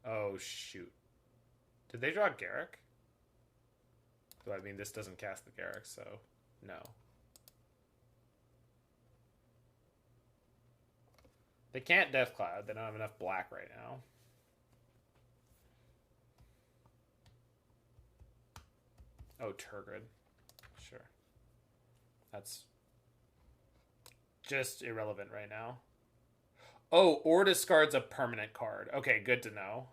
Oh, shoot. Did they draw Garruk? So, I mean, this doesn't cast the Garruk, so no. They can't Deathcloud. They don't have enough black right now. Oh, Turgid. Sure. That's just irrelevant right now. Oh, or discards a permanent card. Okay, good to know.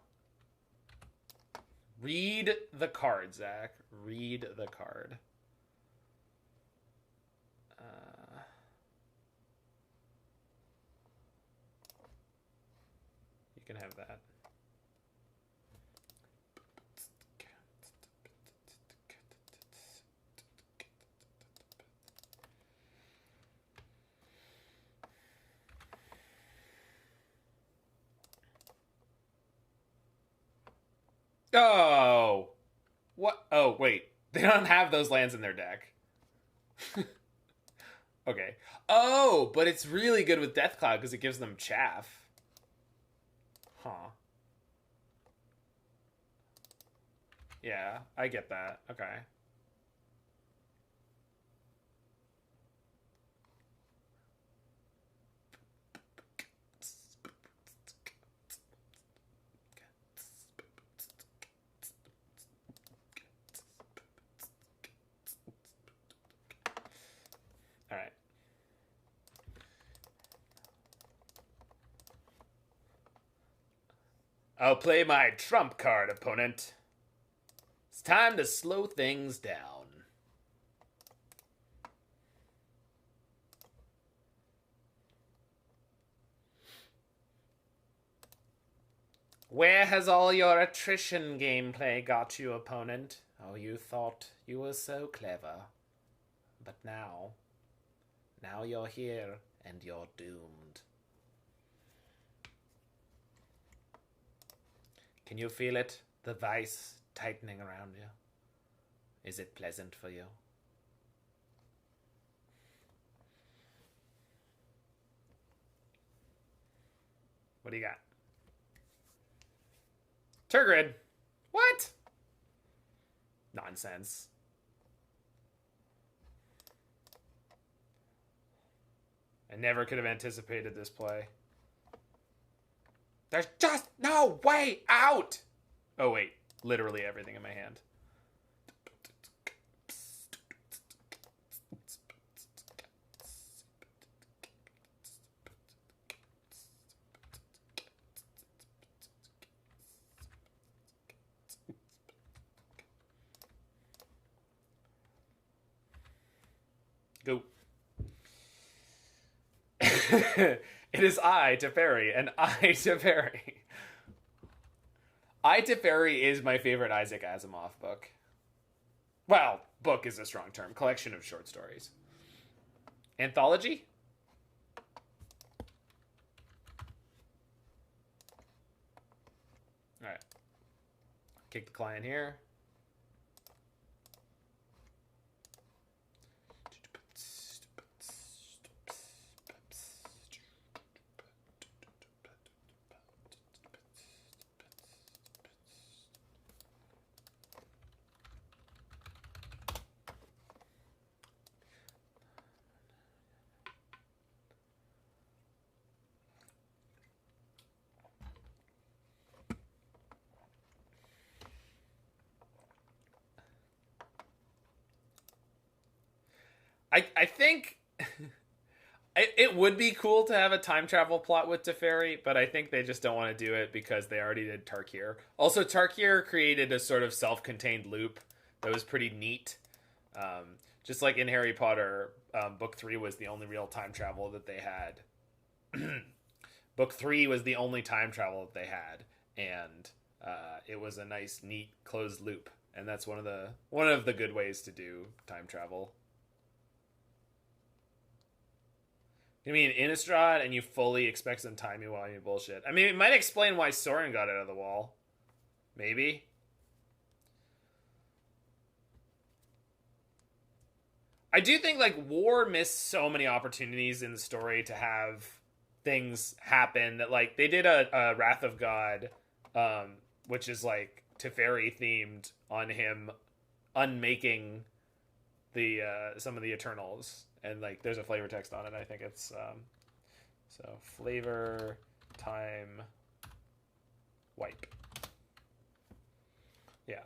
Read the card, Zach. Read the card. You can have that. Oh! What? Oh, wait. They don't have those lands in their deck. Okay. Oh, but it's really good with Deathcloud because it gives them chaff. Huh. Yeah, I get that. Okay. All right. I'll play my trump card, opponent. It's time to slow things down. Where has all your attrition gameplay got you, opponent? Oh, you thought you were so clever. But now you're here and you're doomed. Can you feel it? The vice tightening around you? Is it pleasant for you? What do you got? Turgid. What? Nonsense. I never could have anticipated this play. There's just no way out! Oh, wait. Literally everything in my hand. Go. It is I, Teferi, and I, Teferi. I, Teferi is my favorite Isaac Asimov book. Well, book is a strong term. Collection of short stories. Anthology? Alright. Kick the client here. I think It would be cool to have a time travel plot with Teferi, but I think they just don't want to do it because they already did Tarkir. Also, Tarkir created a sort of self-contained loop that was pretty neat. Just like in Harry Potter, Book 3 was the only real time travel that they had. Book 3 was the only time travel that they had, and it was a nice, neat, closed loop. And that's one of the good ways to do time travel. You mean Innistrad and you fully expect some timey-wimey bullshit? I mean, it might explain why Soren got out of the wall. Maybe. I do think, like, War missed so many opportunities in the story to have things happen that, like, they did a Wrath of God, which is, like, Teferi themed on him unmaking the some of the Eternals. And, like, there's a flavor text on it. I think it's, so, flavor, time, wipe. Yeah.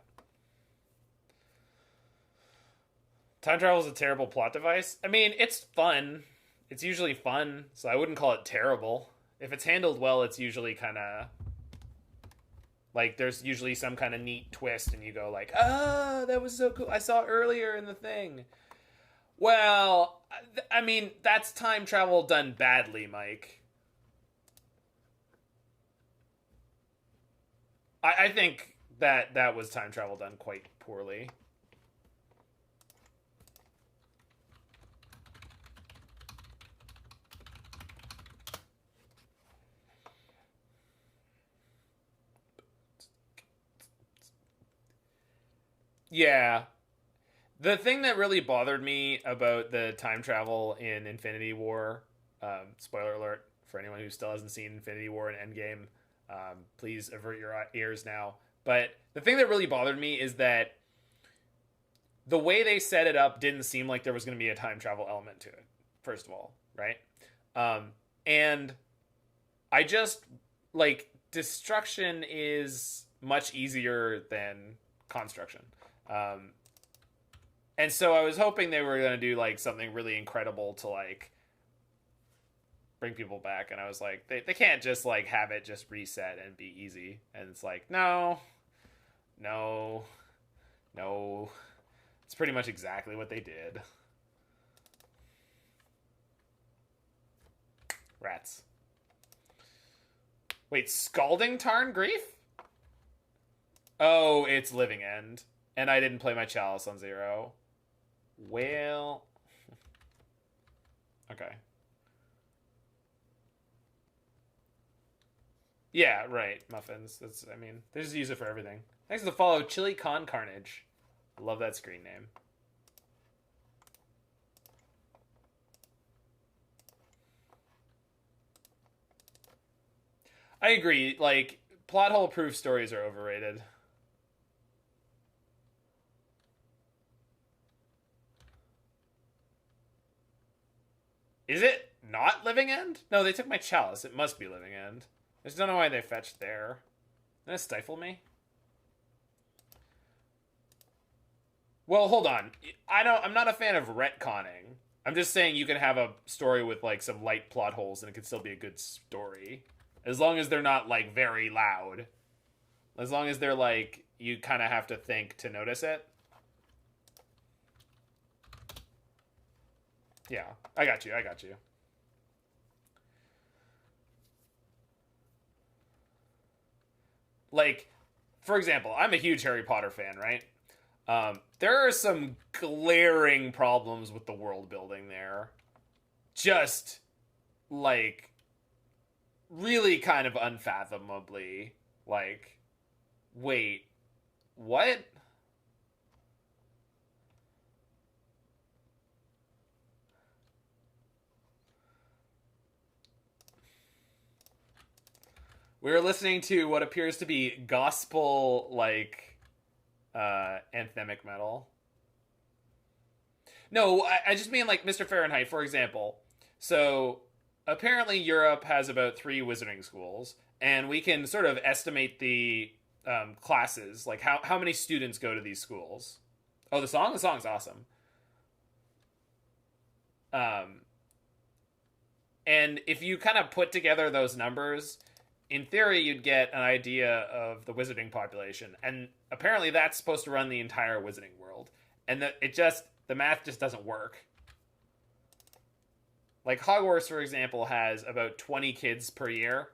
Time travel is a terrible plot device. I mean, it's fun. It's usually fun, so I wouldn't call it terrible. If it's handled well, it's usually kind of... Like, there's usually some kind of neat twist, and you go like, ah, that was so cool. I saw it earlier in the thing. Well, I mean, that's time travel done badly, Mike. I think that was time travel done quite poorly. Yeah. The thing that really bothered me about the time travel in Infinity War, spoiler alert for anyone who still hasn't seen Infinity War and Endgame, please avert your ears now. But the thing that really bothered me is that the way they set it up didn't seem like there was going to be a time travel element to it, first of all, right? And I just, like, destruction is much easier than construction. And so I was hoping they were going to do, like, something really incredible to, like, bring people back. And I was like, they can't just, like, have it just reset and be easy. And it's like, no. It's pretty much exactly what they did. Rats. Wait, Scalding Tarn Grief? Oh, it's Living End. And I didn't play my Chalice on 0. Well... Okay. Yeah, right. Muffins. That's, I mean, they just use it for everything. Thanks for the follow, Chili Con Carnage. I love that screen name. I agree. Like, plot hole proof stories are overrated. Is it not Living End? No, they took my Chalice. It must be Living End. I just don't know why they fetched there. Did that stifle me? Well, hold on. I'm not a fan of retconning. I'm just saying you can have a story with, like, some light plot holes and it can still be a good story. As long as they're not, like, very loud. As long as they're, like, you kind of have to think to notice it. Yeah, I got you. Like, for example, I'm a huge Harry Potter fan, right? There are some glaring problems with the world building there. Just, like, really kind of unfathomably, like, wait, what? We were listening to what appears to be gospel, like, anthemic metal. No, I just mean, like, Mr. Fahrenheit, for example. So, apparently Europe has about 3 wizarding schools, and we can sort of estimate the classes, like how many students go to these schools. Oh, the song? The song's awesome. Um, And if you kind of put together those numbers, in theory, you'd get an idea of the wizarding population. And apparently that's supposed to run the entire wizarding world. And the math just doesn't work. Like Hogwarts, for example, has about 20 kids per year.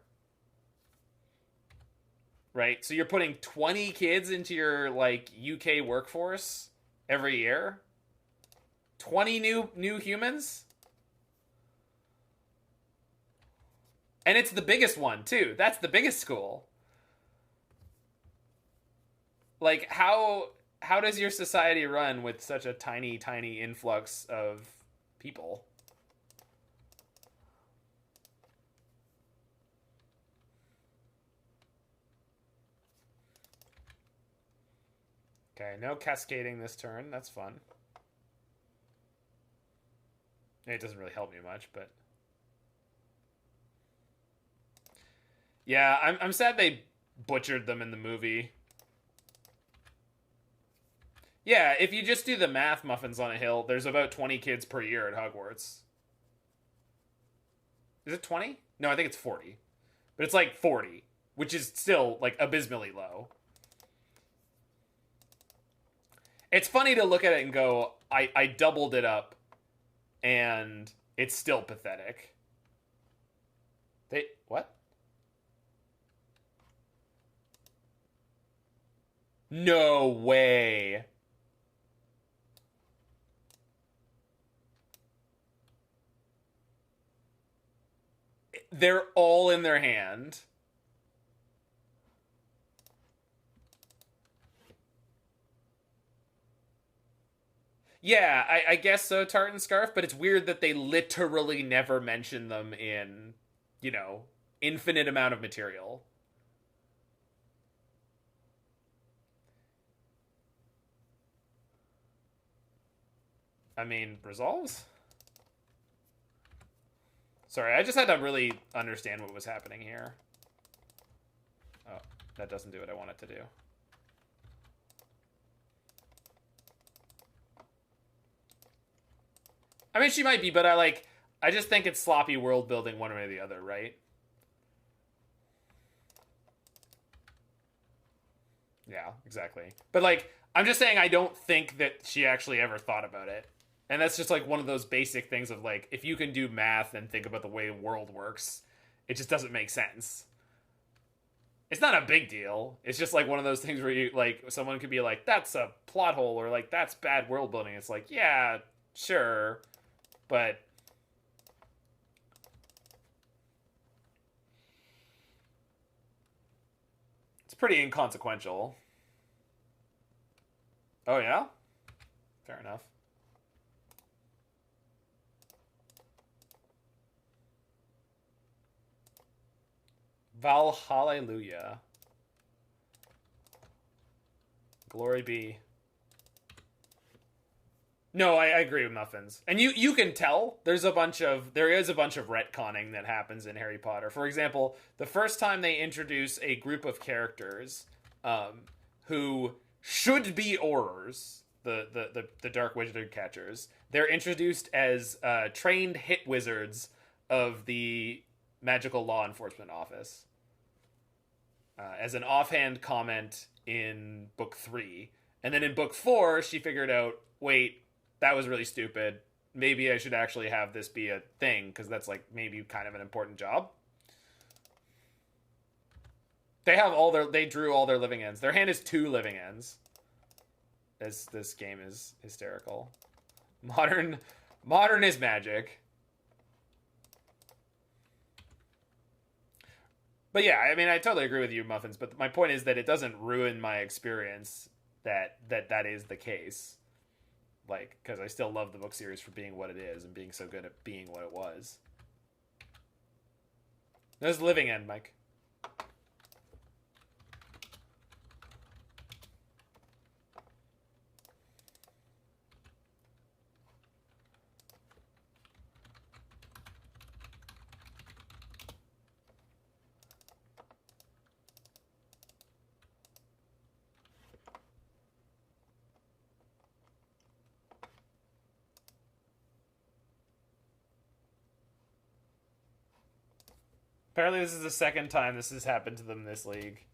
Right? So you're putting 20 kids into your, like, UK workforce every year? 20 new humans? And it's the biggest one, too. That's the biggest school. Like, how does your society run with such a tiny, tiny influx of people? Okay, no cascading this turn. That's fun. It doesn't really help me much, but... Yeah, I'm sad they butchered them in the movie. Yeah, if you just do the math, Muffins on a Hill, there's about 20 kids per year at Hogwarts. Is it 20? No, I think it's 40. But it's like 40, which is still, like, abysmally low. It's funny to look at it and go, I doubled it up, and it's still pathetic. What? No way. They're all in their hand. Yeah, I guess so, Tartan Scarf, but it's weird that they literally never mention them in, infinite amount of material. I mean, resolves? Sorry, I just had to really understand what was happening here. Oh, that doesn't do what I want it to do. I mean, she might be, but I just think it's sloppy world building one way or the other, right? Yeah, exactly. But, I'm just saying I don't think that she actually ever thought about it. And that's just, one of those basic things of, if you can do math and think about the way the world works, it just doesn't make sense. It's not a big deal. It's just, one of those things where you, someone could be like, that's a plot hole, or, that's bad world building. It's like, yeah, sure, but... It's pretty inconsequential. Oh, yeah? Fair enough. Valhallelujah. Glory be. No, I agree with Muffins. And you can tell there is a bunch of retconning that happens in Harry Potter. For example, the first time they introduce a group of characters who should be Aurors, the Dark Wizard Catchers, they're introduced as trained hit wizards of the Magical Law Enforcement Office. As an offhand comment in book 3. And then in book 4, she figured out, wait, that was really stupid. Maybe I should actually have this be a thing, because that's maybe kind of an important job. They drew all their living ends. Their hand is 2 living ends. This game is hysterical. Modern is magic. But yeah, I mean, I totally agree with you, Muffins. But my point is that it doesn't ruin my experience that is the case. Because I still love the book series for being what it is and being so good at being what it was. There's living end, Mike. Apparently this is the second time this has happened to them this league.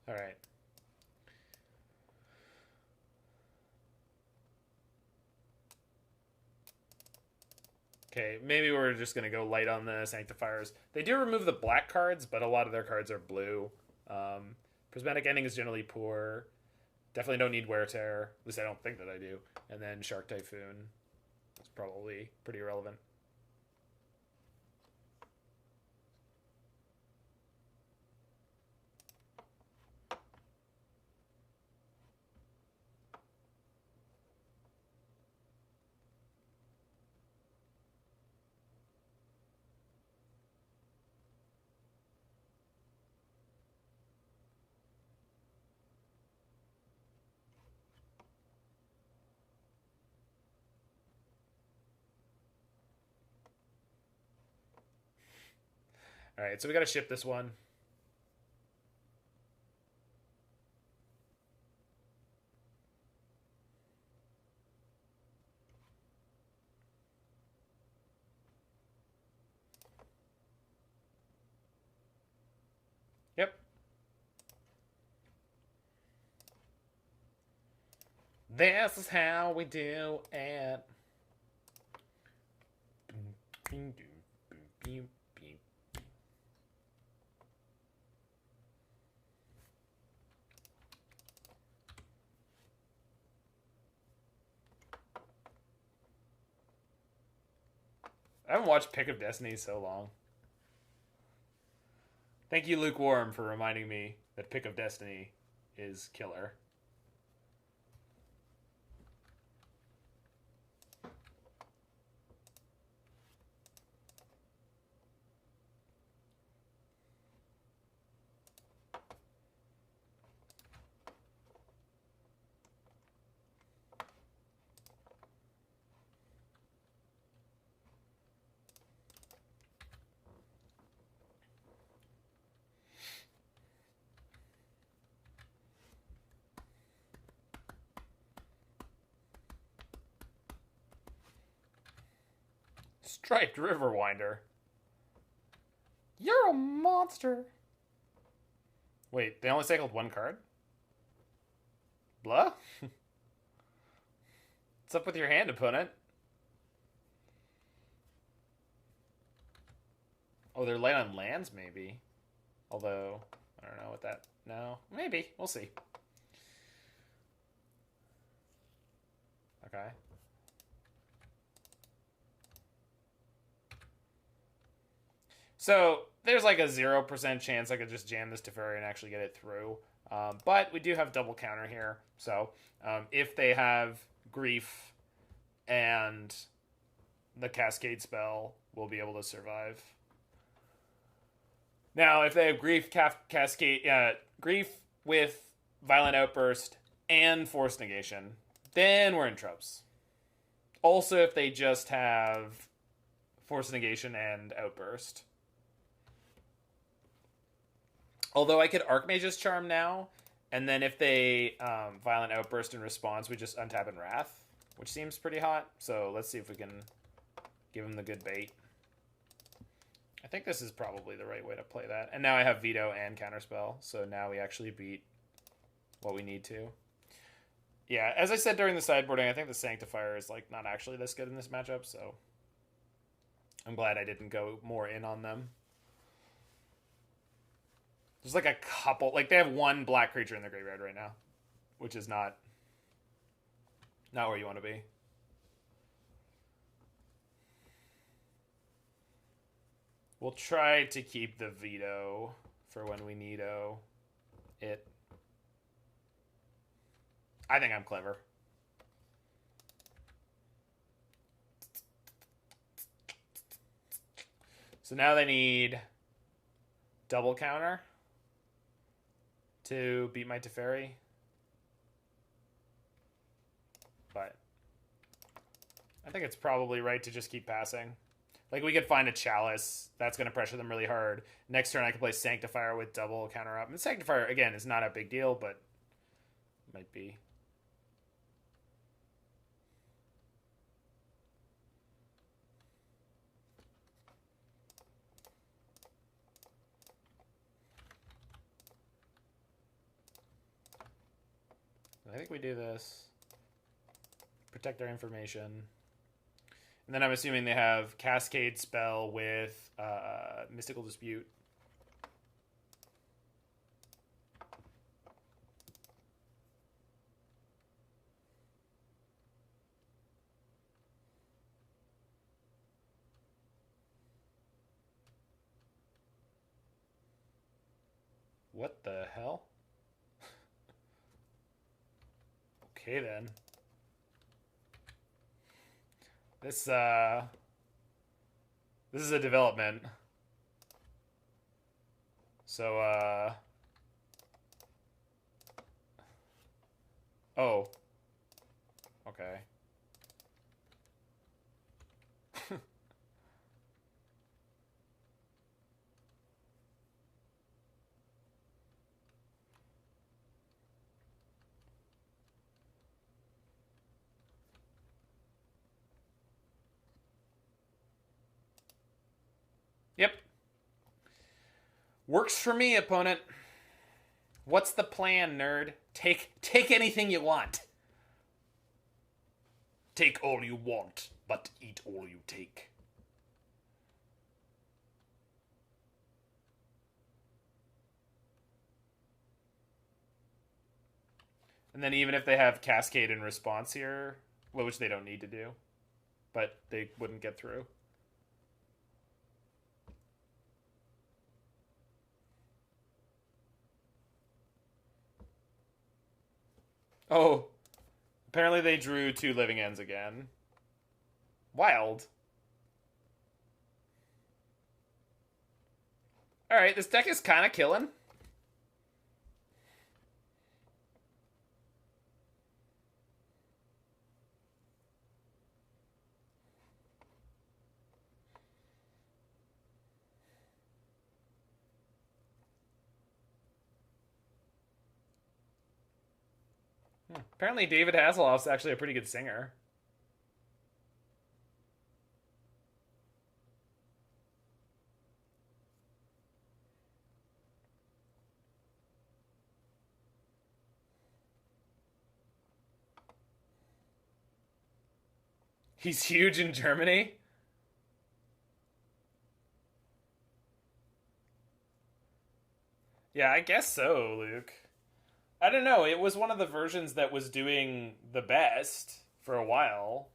All right. Okay, maybe we're just going to go light on the Sanctifiers. They do remove the black cards, but a lot of their cards are blue. Prismatic Ending is generally poor. Definitely don't need Wear Tear. At least I don't think that I do. And then Shark Typhoon is probably pretty irrelevant. All right, so we got to ship this one. Yep. This is how we do it. I haven't watched Pick of Destiny so long. Thank you, Lukewarm, for reminding me that Pick of Destiny is killer. Striped Riverwinder. You're a monster. Wait, they only cycled one card? Blah? What's up with your hand, opponent? Oh, they're light on lands, maybe. Although, I don't know what that... No, maybe. We'll see. Okay. So, there's like a 0% chance I could just jam this Teferi and actually get it through. But we do have double counter here. So, if they have Grief and the Cascade spell, we'll be able to survive. Now, if they have Grief with Violent Outburst and Force Negation, then we're in troubles. Also, if they just have Force Negation and Outburst. Although I could Archmage's Charm now, and then if they Violent Outburst in response, we just untap and Wrath, which seems pretty hot. So let's see if we can give him the good bait. I think this is probably the right way to play that. And now I have Veto and Counterspell, so now we actually beat what we need to. Yeah, as I said during the sideboarding, I think the Sanctifier is like not actually this good in this matchup, so I'm glad I didn't go more in on them. There's like a couple, like they have one black creature in their graveyard right now, which is not where you want to be. We'll try to keep the Veto for when we need it. I think I'm clever. So now they need double counter to beat my Teferi. But I think it's probably right to just keep passing. Like, we could find a Chalice. That's going to pressure them really hard. Next turn, I can play Sanctifier with double counter up. And Sanctifier, again, is not a big deal, but might be. I think we do this. Protect our information. And then I'm assuming they have Cascade Spell with Mystical Dispute. What the hell? Okay, then. This is a development. So, oh. Okay. Yep. Works for me, opponent. What's the plan, nerd? Take anything you want. Take all you want, but eat all you take. And then even if they have Cascade in response here, well, which they don't need to do, but they wouldn't get through. Oh, apparently they drew 2 Living Ends again. Wild. Alright, this deck is kind of killing. Apparently David Hasselhoff's actually a pretty good singer. He's huge in Germany? Yeah, I guess so, Luke. I don't know. It was one of the versions that was doing the best for a while.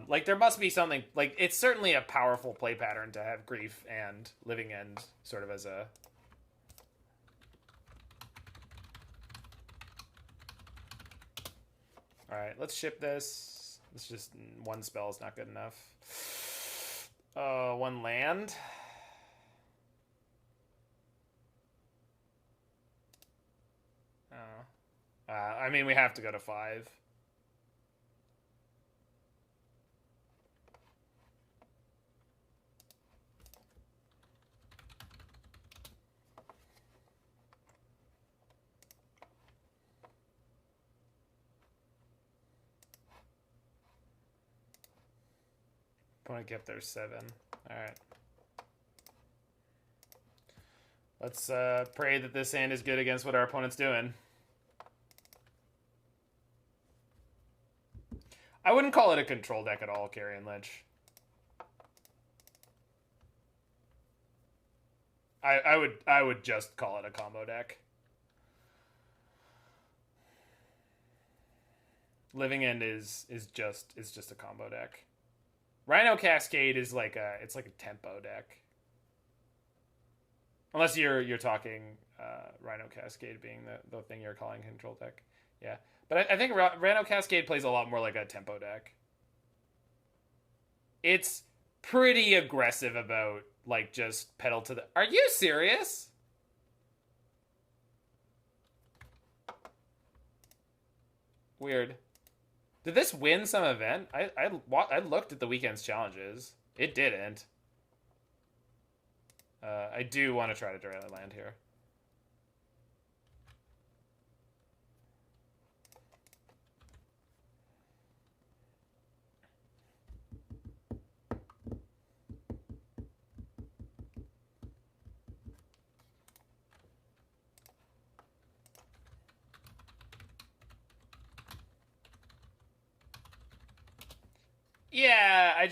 Like, there must be something... Like, it's certainly a powerful play pattern to have Grief and Living End sort of as a... Alright, let's ship this. It's just... One spell is not good enough. 1 land. I mean, we have to go to 5. Opponent kept their 7. Alright. Let's pray that this hand is good against what our opponent's doing. I wouldn't call it a control deck at all, Carrion Lynch. I would just call it a combo deck. Living End is just a combo deck. Rhino Cascade is like it's like a tempo deck. Unless you're talking Rhino Cascade being the thing you're calling control deck. Yeah. But I think Rhino Cascade plays a lot more like a tempo deck. It's pretty aggressive about, like, just pedal to the... Are you serious? Weird. Did this win some event? I looked at the weekend's challenges. It didn't. I do want to try to directly land here. Yeah, I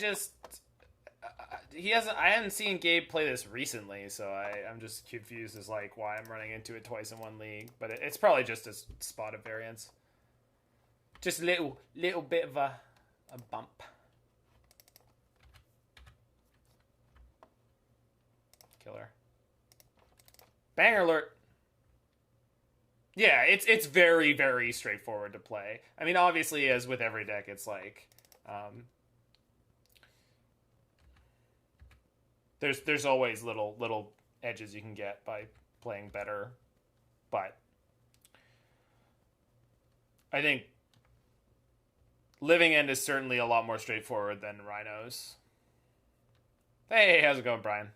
haven't seen Gabe play this recently, so I'm just confused as like why I'm running into it twice in one league. But it's probably just a spot of variance. Just a little bit of a bump. Killer. Banger alert. Yeah, it's very, very straightforward to play. I mean, obviously, as with every deck, it's like there's always little edges you can get by playing better, but I think Living End is certainly a lot more straightforward than Rhinos. Hey, how's it going, Brian?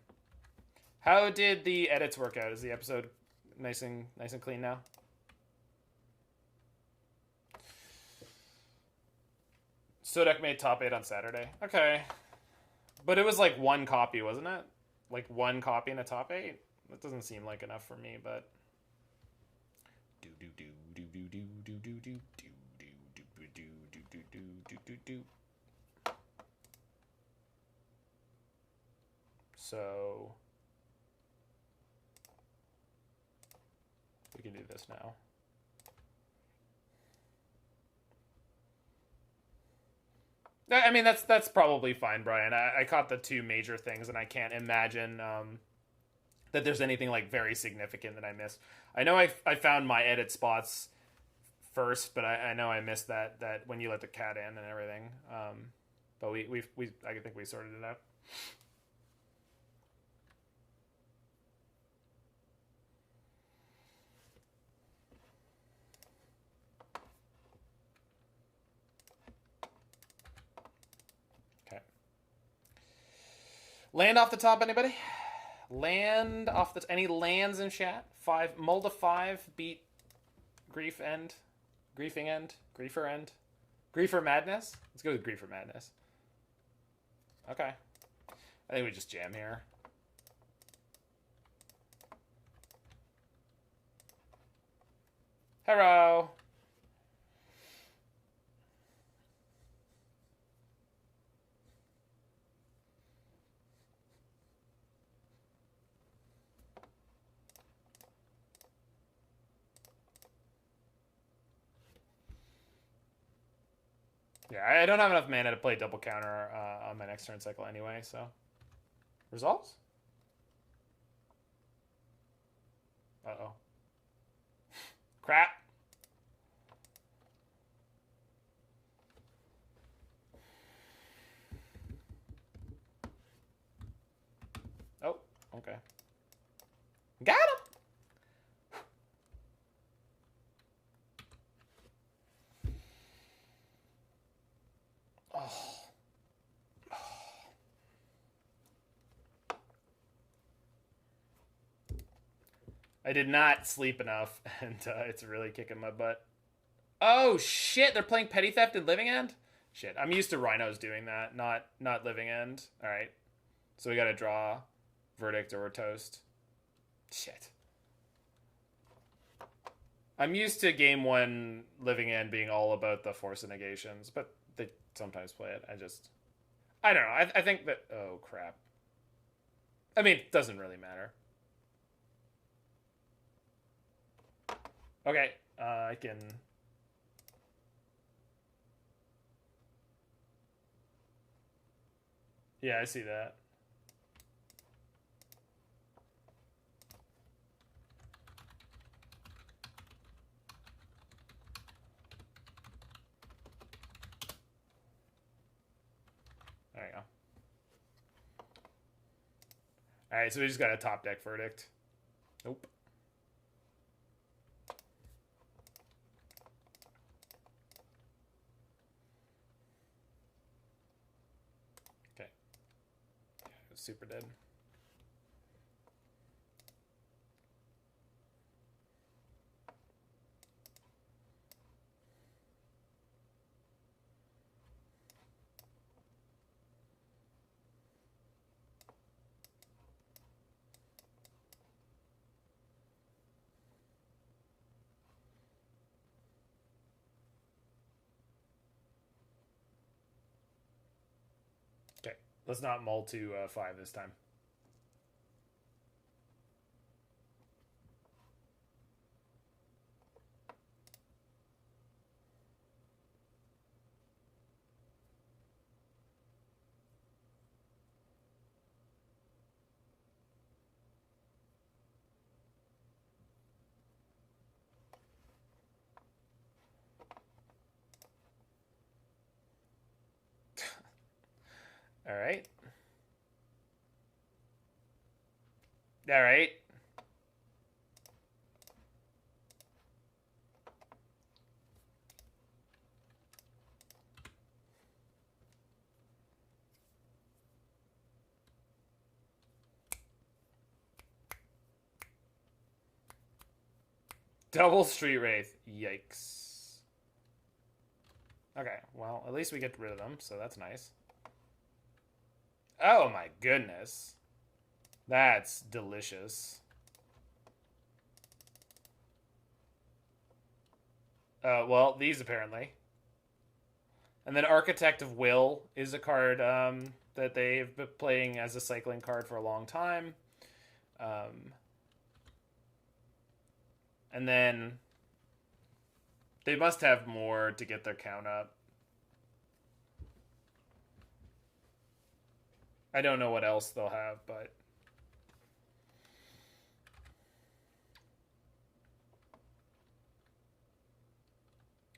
How did the edits work out? Is the episode nice and clean now? Sodek made top 8 on Saturday. Okay. But it was like one copy, wasn't it? Like one copy in a top 8? That doesn't seem like enough for me, but... So... we can do this now. I mean, that's probably fine, Brian. I caught the two major things, and I can't imagine that there's anything like very significant that I missed. I know I found my edit spots first, but I know I missed that when you let the cat in and everything. But I think we sorted it out. Land off the top, anybody? Land off the... Any lands in chat? 5. Mulda 5 beat Grief End. Griefing End. Griefer End. Griefer Madness? Let's go with Griefer Madness. Okay. I think we just jam here. Hello. Yeah, I don't have enough mana to play double counter on my next turn cycle anyway, so... Resolves? Uh-oh. Crap. Oh, okay. Got him! I did not sleep enough, and it's really kicking my butt. Oh, shit! They're playing Petty Theft and Living End? Shit, I'm used to Rhinos doing that, not Living End. Alright. So we gotta draw Verdict or Toast. Shit. I'm used to game 1 Living End being all about the Force of Negations, but they sometimes play it. I don't know. I think that... Oh, crap. I mean, it doesn't really matter. Okay, I can... Yeah, I see that. There you go. Alright, so we just got a top deck verdict. Nope. Okay. Yeah, it was super dead. Okay, let's not mull to 5 this time. All right. All right. Double Street Wraith. Yikes. Okay, well, at least we get rid of them, so that's nice. Oh my goodness. That's delicious. Well, these apparently. And then Architect of Will is a card that they've been playing as a cycling card for a long time. And then they must have more to get their count up. I don't know what else they'll have, but...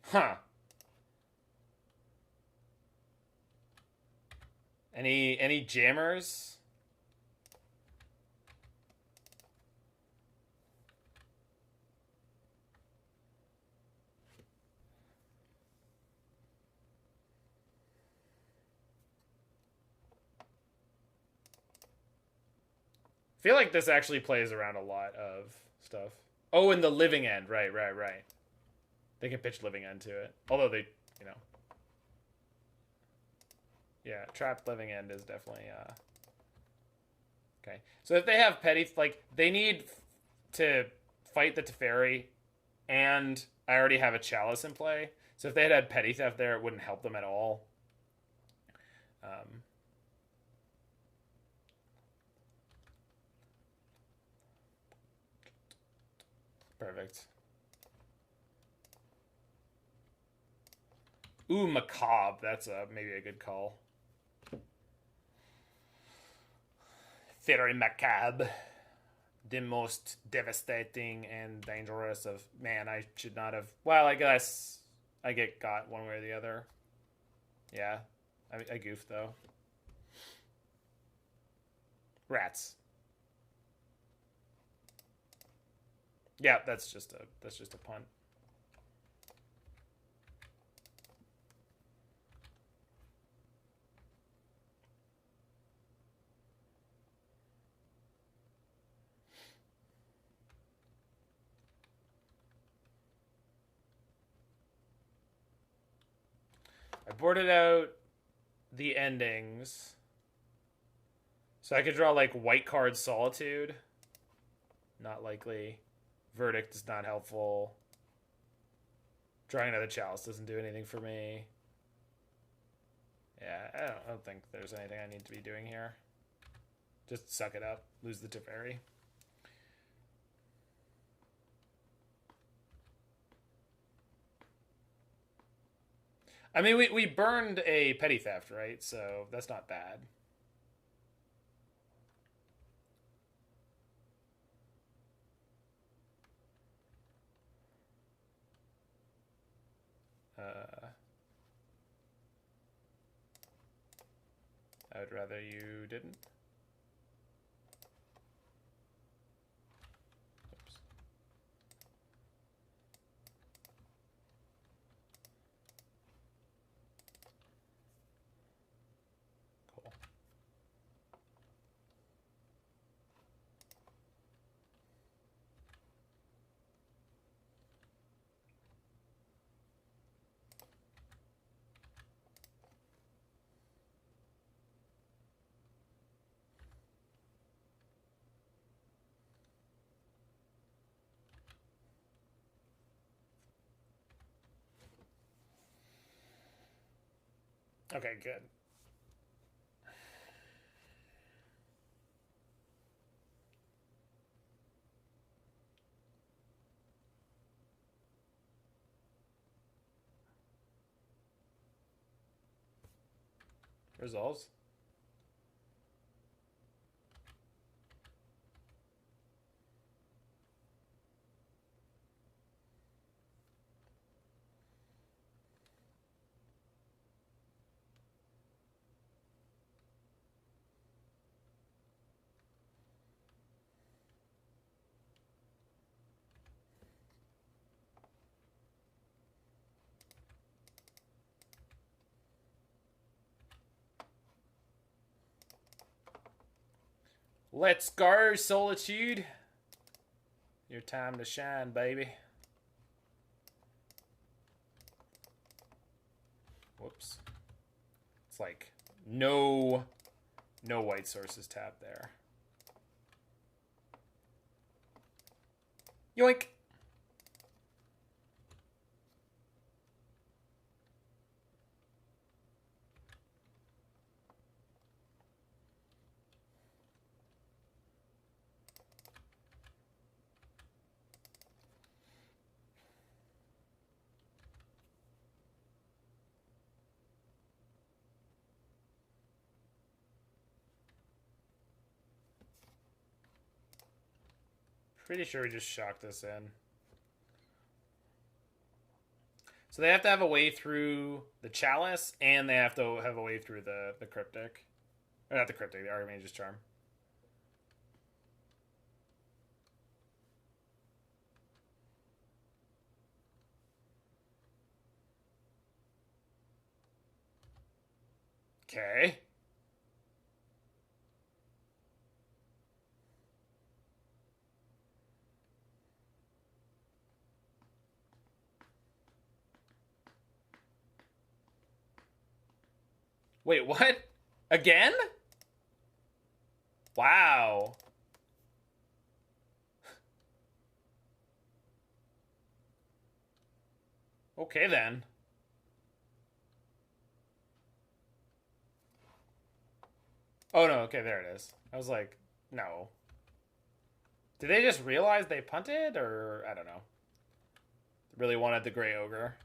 Huh. Any jammers? I feel like this actually plays around a lot of stuff. Oh, and the Living End. Right. They can pitch Living End to it. Although they, you know. Yeah, Trapped Living End is definitely... Okay. So if they have Petty... Like, they need to fight the Teferi, and I already have a Chalice in play. So if they had Petty Theft there, it wouldn't help them at all. Perfect. Ooh, Macabre. That's maybe a good call. Very macabre. The most devastating and dangerous of... Man, I should not have... Well, I guess I got one way or the other. Yeah. I goofed, though. Rats. Yeah, that's just a punt. I boarded out the endings. So I could draw like white card Solitude. Not likely. Verdict is not helpful. Drawing another Chalice doesn't do anything for me. Yeah, I don't think there's anything I need to be doing here. Just suck it up. Lose the Teferi. I mean, we burned a Petty Theft, right? So that's not bad. I would rather you didn't. Okay, good. Resolves. Let's go, Solitude. Your time to shine, baby. Whoops. It's like no white sources tapped there. Yoink. Pretty sure we just shocked this in. So they have to have a way through the Chalice, and they have to have a way through the Cryptic. Or not the Cryptic, the Archmage's Charm. Okay. Wait, what? Again? Wow. Okay, then. Oh, no. Okay, there it is. I was like, no. Did they just realize they punted? Or, I don't know. Really wanted the Grey Ogre.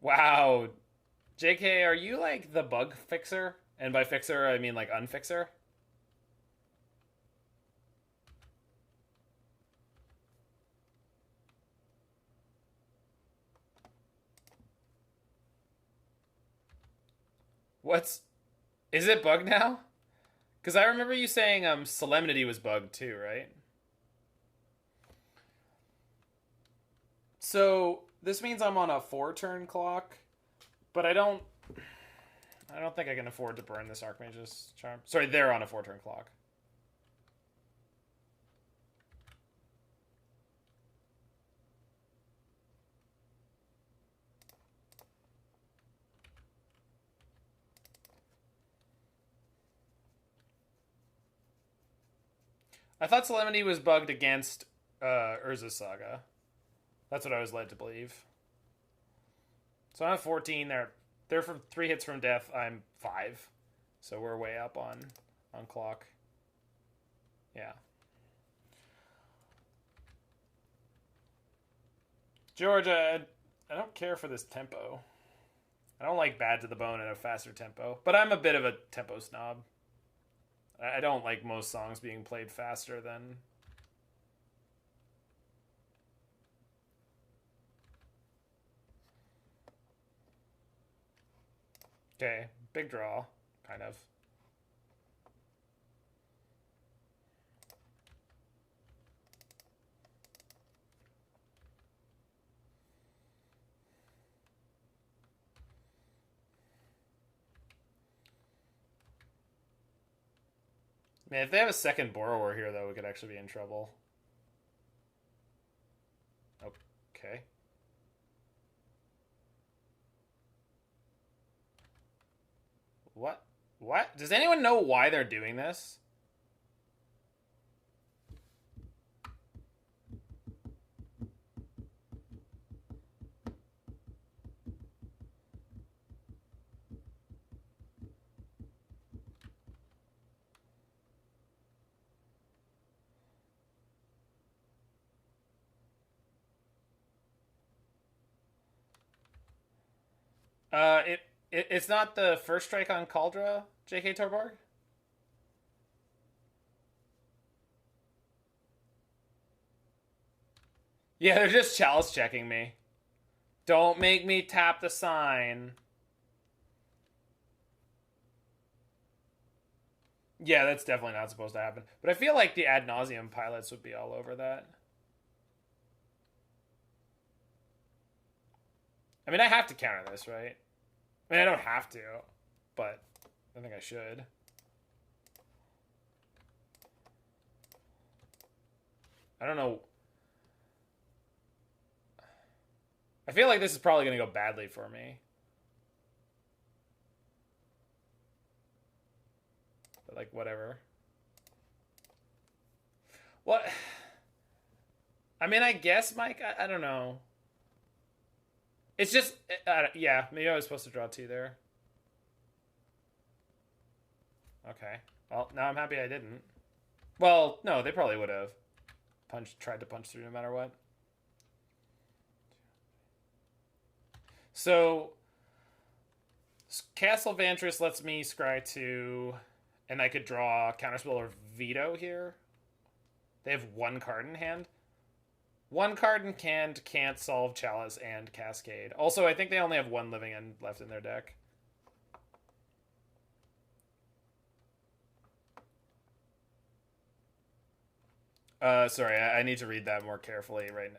Wow. JK, are you like the bug fixer? And by fixer, I mean like unfixer? What's... Is it bugged now? Because I remember you saying Solemnity was bugged too, right? So this means I'm on a 4-turn clock, but I don't think I can afford to burn this Archmage's Charm. Sorry, they're on a 4-turn clock. I thought Solemnity was bugged against Urza's Saga. That's what I was led to believe. So I'm at 14. They're from 3 hits from death. I'm 5. So we're way up on clock. Yeah. Georgia, I don't care for this tempo. I don't like Bad to the Bone at a faster tempo. But I'm a bit of a tempo snob. I don't like most songs being played faster than... Okay, big draw, kind of. Man, if they have a second Borrower here, though, we could actually be in trouble. Okay. What? What? Does anyone know why they're doing this? It's not the first strike on Kaldra, J.K. Torborg? Yeah, they're just Chalice checking me. Don't make me tap the sign. Yeah, that's definitely not supposed to happen. But I feel like the ad nauseum pilots would be all over that. I mean, I have to counter this, right? I mean, I don't have to, but I think I should. I don't know. I feel like this is probably going to go badly for me. But, like, whatever. What? I mean, I guess, Mike, I don't know. It's just, yeah, maybe I was supposed to draw 2 there. Okay. Well, now I'm happy I didn't. Well, no, they probably would have tried to punch through no matter what. So, Castle Vantress lets me scry 2, and I could draw Counterspell or Veto here. They have 1 card in hand. 1 card in hand can't solve Chalice and Cascade. Also, I think they only have 1 living end left in their deck. Sorry, I need to read that more carefully, right,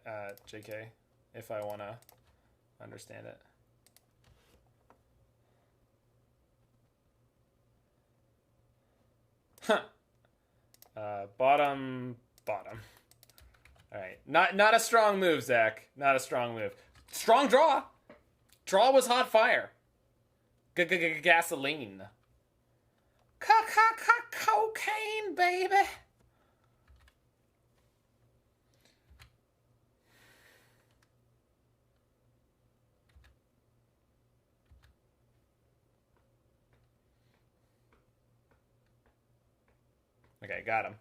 JK, if I want to understand it. Huh. Bottom. All right, not a strong move, Zach. Not a strong move. Strong draw. Draw was hot fire. Gasoline. Cocaine, baby. Okay, got him.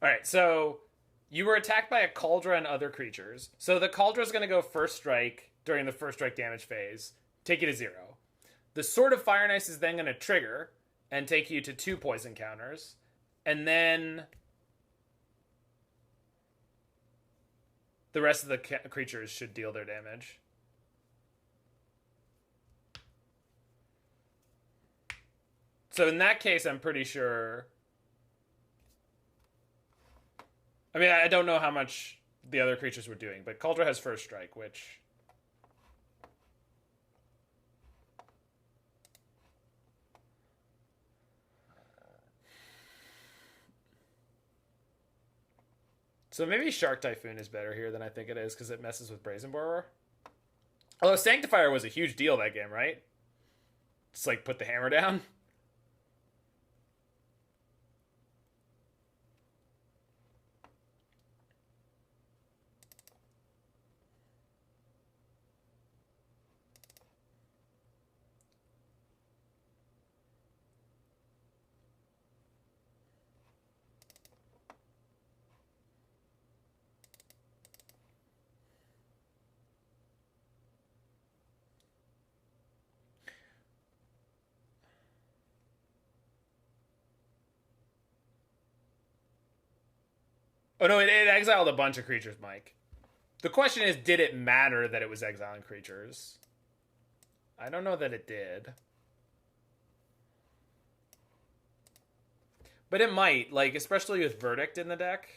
All right, so you were attacked by a Cauldra and other creatures. So the Cauldra is going to go first strike during the first strike damage phase, take you to 0. The Sword of Fire and Ice is then going to trigger and take you to 2 poison counters. And then the rest of the creatures should deal their damage. So in that case, I'm pretty sure... I mean, I don't know how much the other creatures were doing, but Cauldra has first strike, which... So maybe Shark Typhoon is better here than I think it is, because it messes with Brazen Borer. Although Sanctifier was a huge deal that game, right? Just like put the hammer down. Oh no, it exiled a bunch of creatures, Mike. The question is, did it matter that it was exiling creatures? I don't know that it did. But it might, like, especially with Verdict in the deck.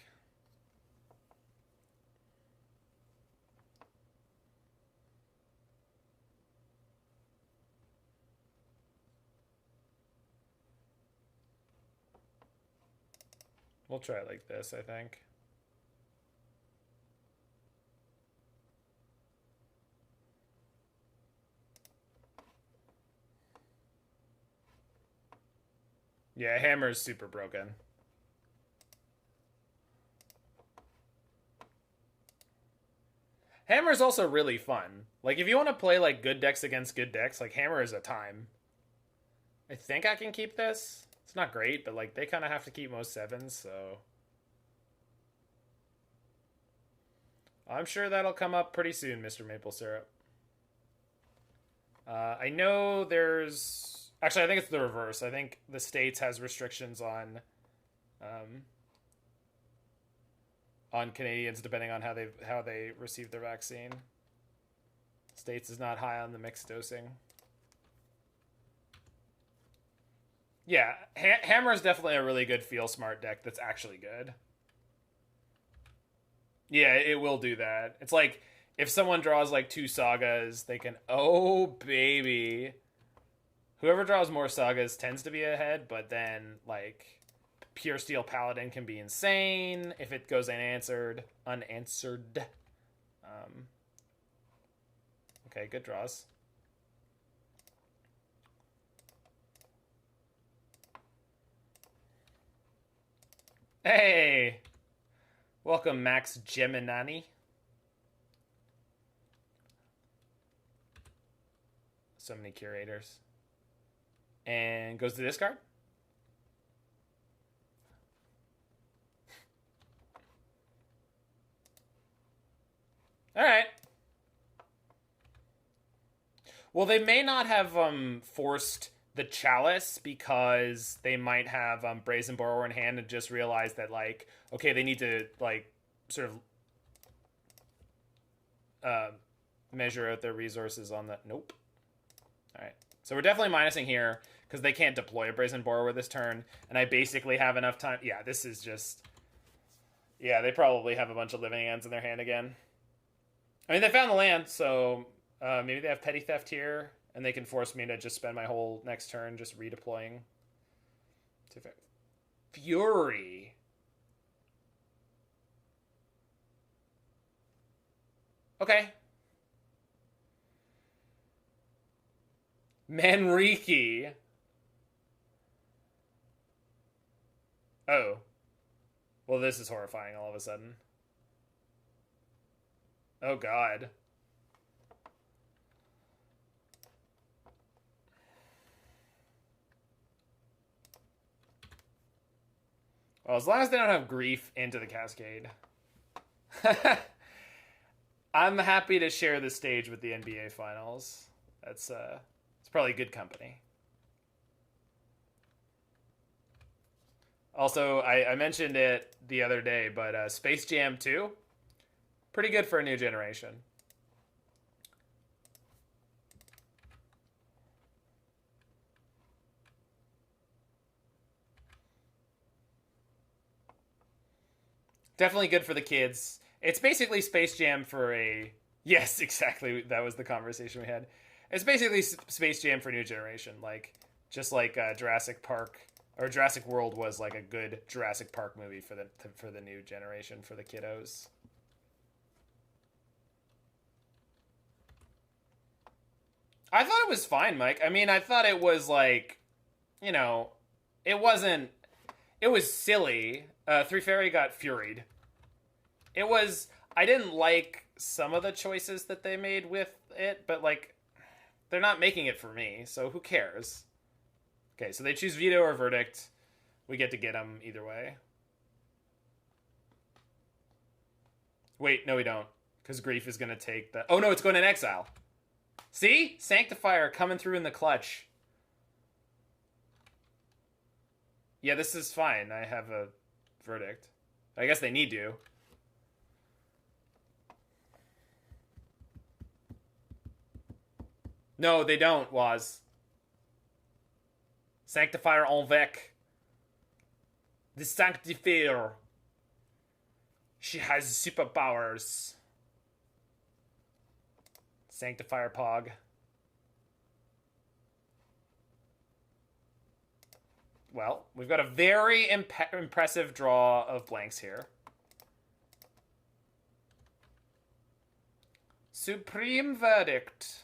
We'll try it like this, I think. Yeah, hammer is super broken. Hammer is also really fun. Like, if you want to play, like, good decks against good decks, like, Hammer is a time. I think I can keep this. It's not great, but, like, they kind of have to keep most 7s, so... I'm sure that'll come up pretty soon, Mr. Maple Syrup. I know there's actually I think it's the reverse. I think the States has restrictions on Canadians depending on how they receive their vaccine. States is not high on the mixed dosing. Yeah, Hammer is definitely a really good feel smart deck that's actually good. Yeah, it will do that. It's like if someone draws like 2 sagas, they can oh baby. Whoever draws more sagas tends to be ahead, but then like Pure Steel Paladin can be insane if it goes unanswered. Okay, good draws. Hey! Welcome, Max Geminani. So many curators. And goes to discard. Alright. Well, they may not have forced the Chalice because they might have Brazen Borrower in hand and just realize that, like, okay, they need to, like, sort of measure out their resources on that. Nope. All right. So we're definitely minusing here because they can't deploy a Brazen Borrower this turn, and I basically have enough time. Yeah, this is just... Yeah, they probably have a bunch of living ends in their hand again. I mean, they found the land, so maybe they have Petty Theft here, and they can force me to just spend my whole next turn just redeploying. Fury. Okay. Manriki. Oh. Well, this is horrifying all of a sudden. Oh, God. Well, as long as they don't have grief into the Cascade. I'm happy to share the stage with the NBA Finals. It's probably good company. Also, I mentioned it the other day, but Space Jam 2, pretty good for a new generation. Definitely good for the kids. It's basically Space Jam for a... Yes, exactly. That was the conversation we had. It's basically Space Jam for new generation. Like, just like Jurassic Park... Or Jurassic World was like a good Jurassic Park movie for the new generation, for the kiddos. I thought it was fine, Mike. I mean, I thought it was like, you know, it wasn't... It was silly. Three Fairy got furied. It was... I didn't like some of the choices that they made with it, but, like, they're not making it for me, so who cares? Okay, so they choose Veto or Verdict. We get to get them either way. Wait, no we don't. Because Grief is going to take the... Oh, no, it's going in exile. See? Sanctifier coming through in the clutch. Yeah, this is fine. I have a Verdict. I guess they need to. No, they don't, Waz. Sanctifier en-Vec. The Sanctifier. She has superpowers. Sanctifier Pog. Well, we've got a very impressive draw of blanks here. Supreme Verdict.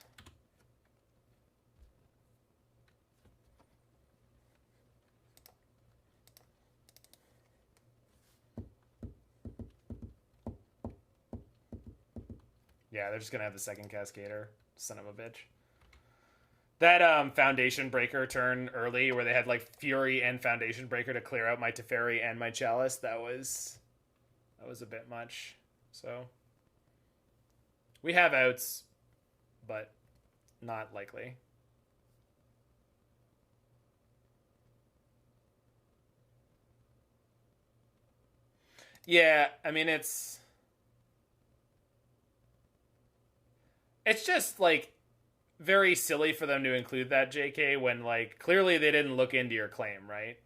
Yeah, they're just going to have the second Cascader. Son of a bitch. That Foundation Breaker turn early where they had like Fury and Foundation Breaker to clear out my Teferi and my Chalice, that was a bit much. So we have outs, but not likely. Yeah, I mean, it's just like very silly for them to include that, JK, when like clearly they didn't look into your claim, right?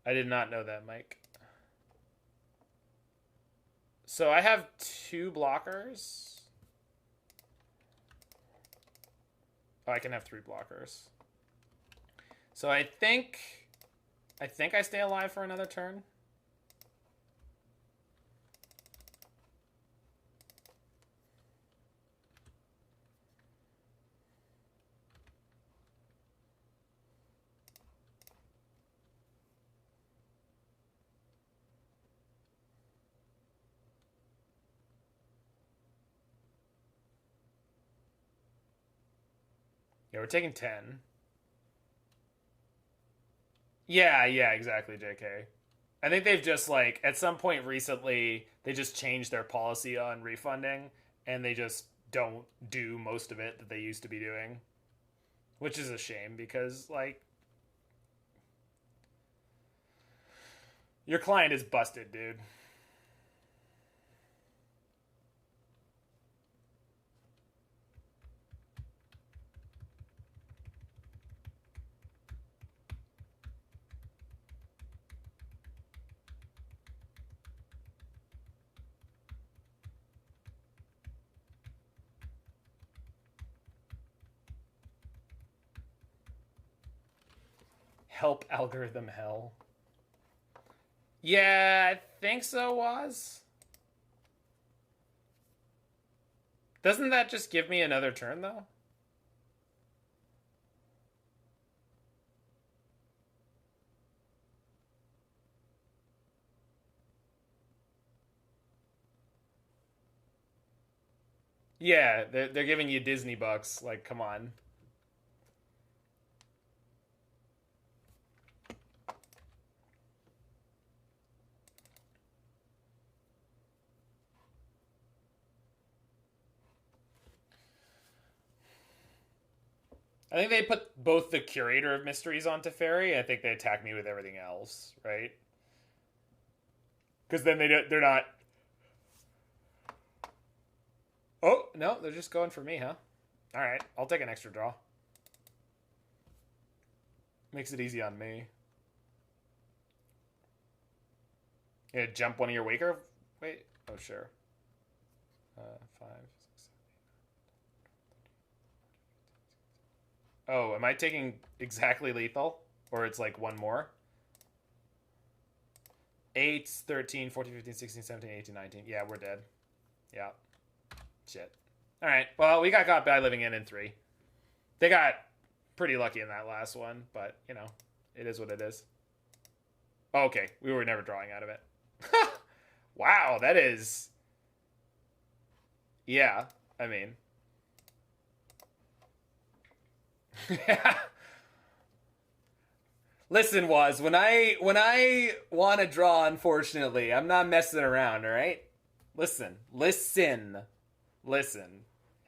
I did not know that, Mike. So I have 2 blockers. Oh, I can have 3 blockers. So I think I stay alive for another turn. Yeah, we're taking 10. Yeah, exactly, JK. I think they've just like at some point recently they just changed their policy on refunding and they just don't do most of it that they used to be doing. Which is a shame because like your client is busted, dude. Help algorithm hell. Yeah, I think so, Waz. Doesn't that just give me another turn, though? Yeah, they're giving you Disney bucks. Like, come on. I think they put both the Curator of Mysteries on Teferi. I think they attack me with everything else, right? Because then they're not. Oh no, they're just going for me, huh? All right, I'll take an extra draw. Makes it easy on me. Yeah, jump one of your Waker. Wait. Oh sure. 5, 6, 7. Oh, am I taking exactly lethal? Or it's like one more? 8, 13, 14, 15, 16, 17, 18, 19. Yeah, we're dead. Yeah. Shit. Alright, well, we got by living in 3. They got pretty lucky in that last one, but, you know, it is what it is. Oh, okay, we were never drawing out of it. Wow, that is... Yeah, I mean... Yeah. Listen, Waz, when I want to draw, unfortunately, I'm not messing around, all right? Listen.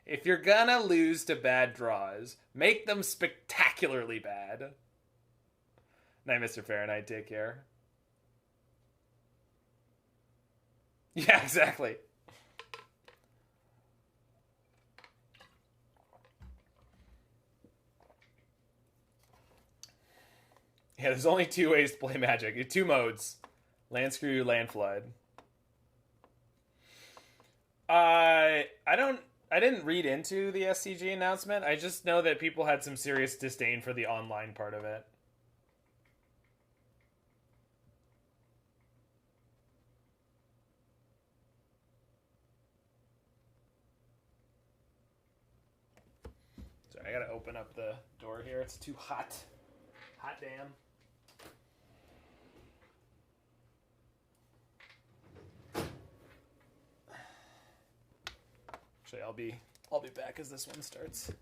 If you're gonna lose to bad draws, make them spectacularly bad. Night, Mr. Fahrenheit. Take care. Yeah, exactly. Yeah, there's only 2 ways to play Magic. 2 modes. Land Screw, Land Flood. I didn't read into the SCG announcement. I just know that people had some serious disdain for the online part of it. Sorry, I gotta open up the door here. It's too hot. Hot damn. Actually, I'll be back as this one starts.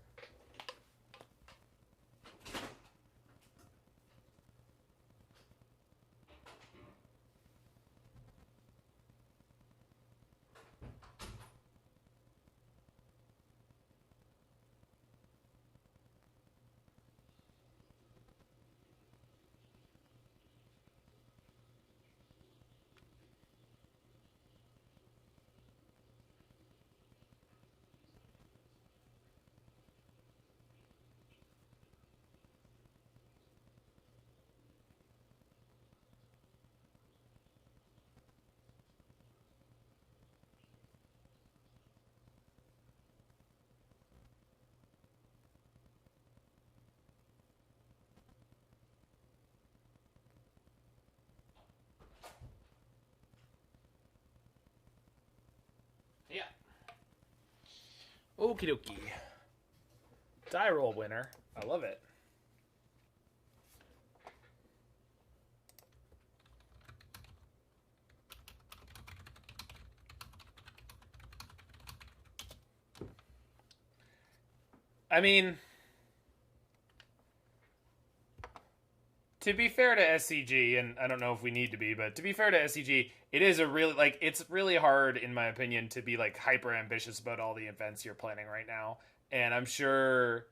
Okie dokie. Die roll winner. I love it. I mean, to be fair to SCG, and I don't know if we need to be, but to be fair to SCG, it is a really, like, it's really hard, in my opinion, to be, like, hyper ambitious about all the events you're planning right now. And I'm sure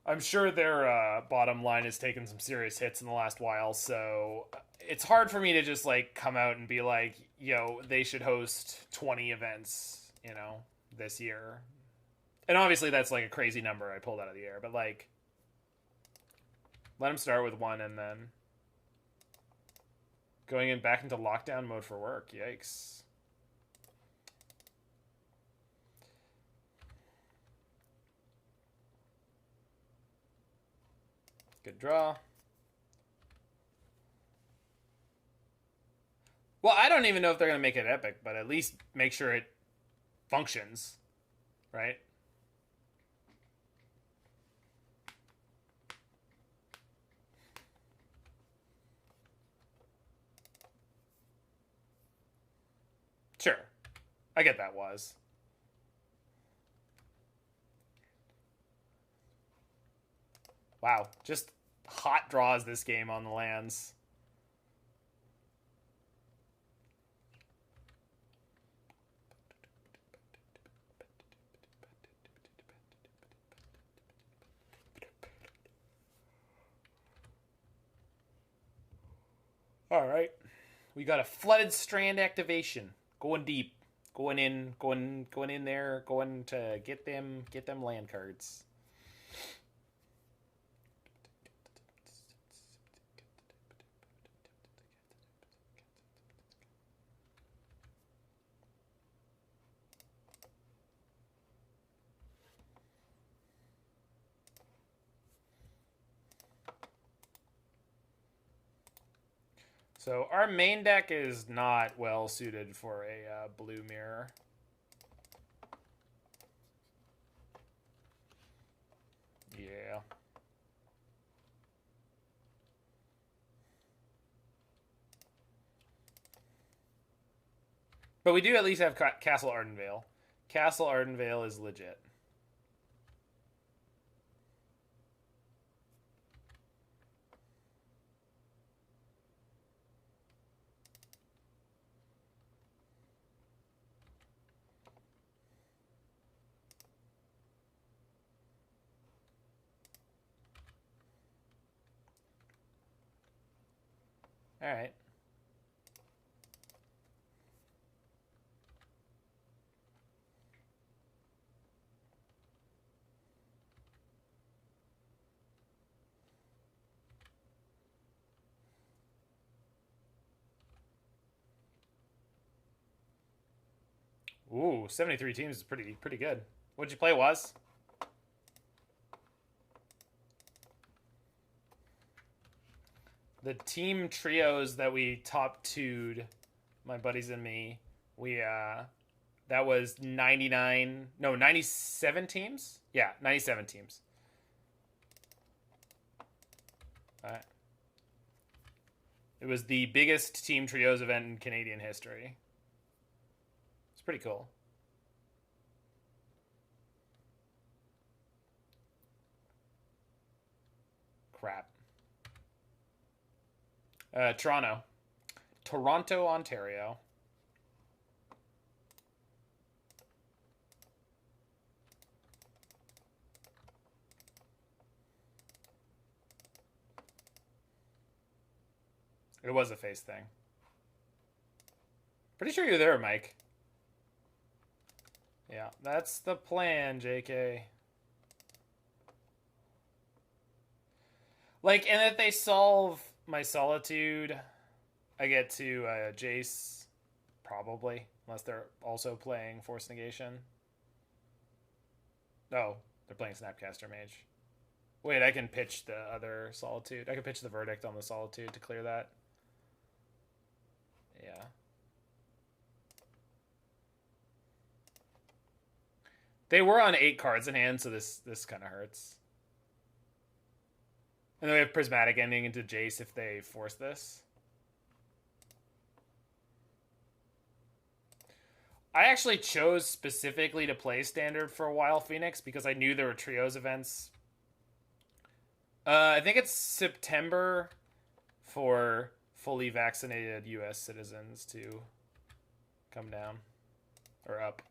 their bottom line has taken some serious hits in the last while, so it's hard for me to just, like, come out and be like, yo, they should host 20 events, you know, this year. And obviously that's, like, a crazy number I pulled out of the air, but, like, let them start with one and then going back into lockdown mode for work. Yikes. Good draw. Well, I don't even know if they're going to make it epic, but at least make sure it functions, right? Sure. I get that was. Wow. Just hot draws this game on the lands. All right. We got a Flooded Strand activation. Going deep. Going in there, going to get them land cards. So our main deck is not well suited for a blue mirror. Yeah. But we do at least have Castle Ardenvale. Castle Ardenvale is legit. All right. Ooh, 73 teams is pretty good. What'd you play, Was? The team trios that we top 2'd, my buddies and me, we that was 97 teams? Yeah, 97 teams. All right. It was the biggest team trios event in Canadian history. It's pretty cool. Crap. Toronto, Ontario. It was a face thing. Pretty sure you're there, Mike. Yeah, that's the plan, JK. Like, and if they solve my Solitude, I get to Jace, probably, unless they're also playing Force Negation. Oh, they're playing Snapcaster Mage. Wait, I can pitch the other Solitude. I can pitch the Verdict on the Solitude to clear that. Yeah. They were on 8 cards in hand, so this kind of hurts. And then we have Prismatic Ending into Jace if they force this. I actually chose specifically to play Standard for a while, Phoenix, because I knew there were Trios events. I think it's September for fully vaccinated U.S. citizens to come down or up.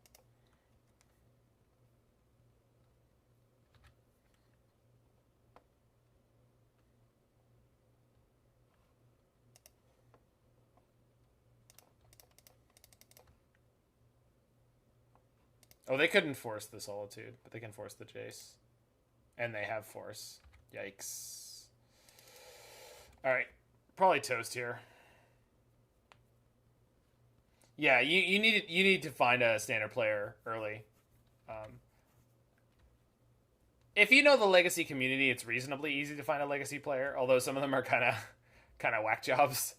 Oh, they couldn't force the Solitude, but they can force the Jace. And they have force. Yikes. Alright. Probably toast here. Yeah, you need to find a Standard player early. If you know the Legacy community, it's reasonably easy to find a Legacy player, although some of them are kind of whack jobs.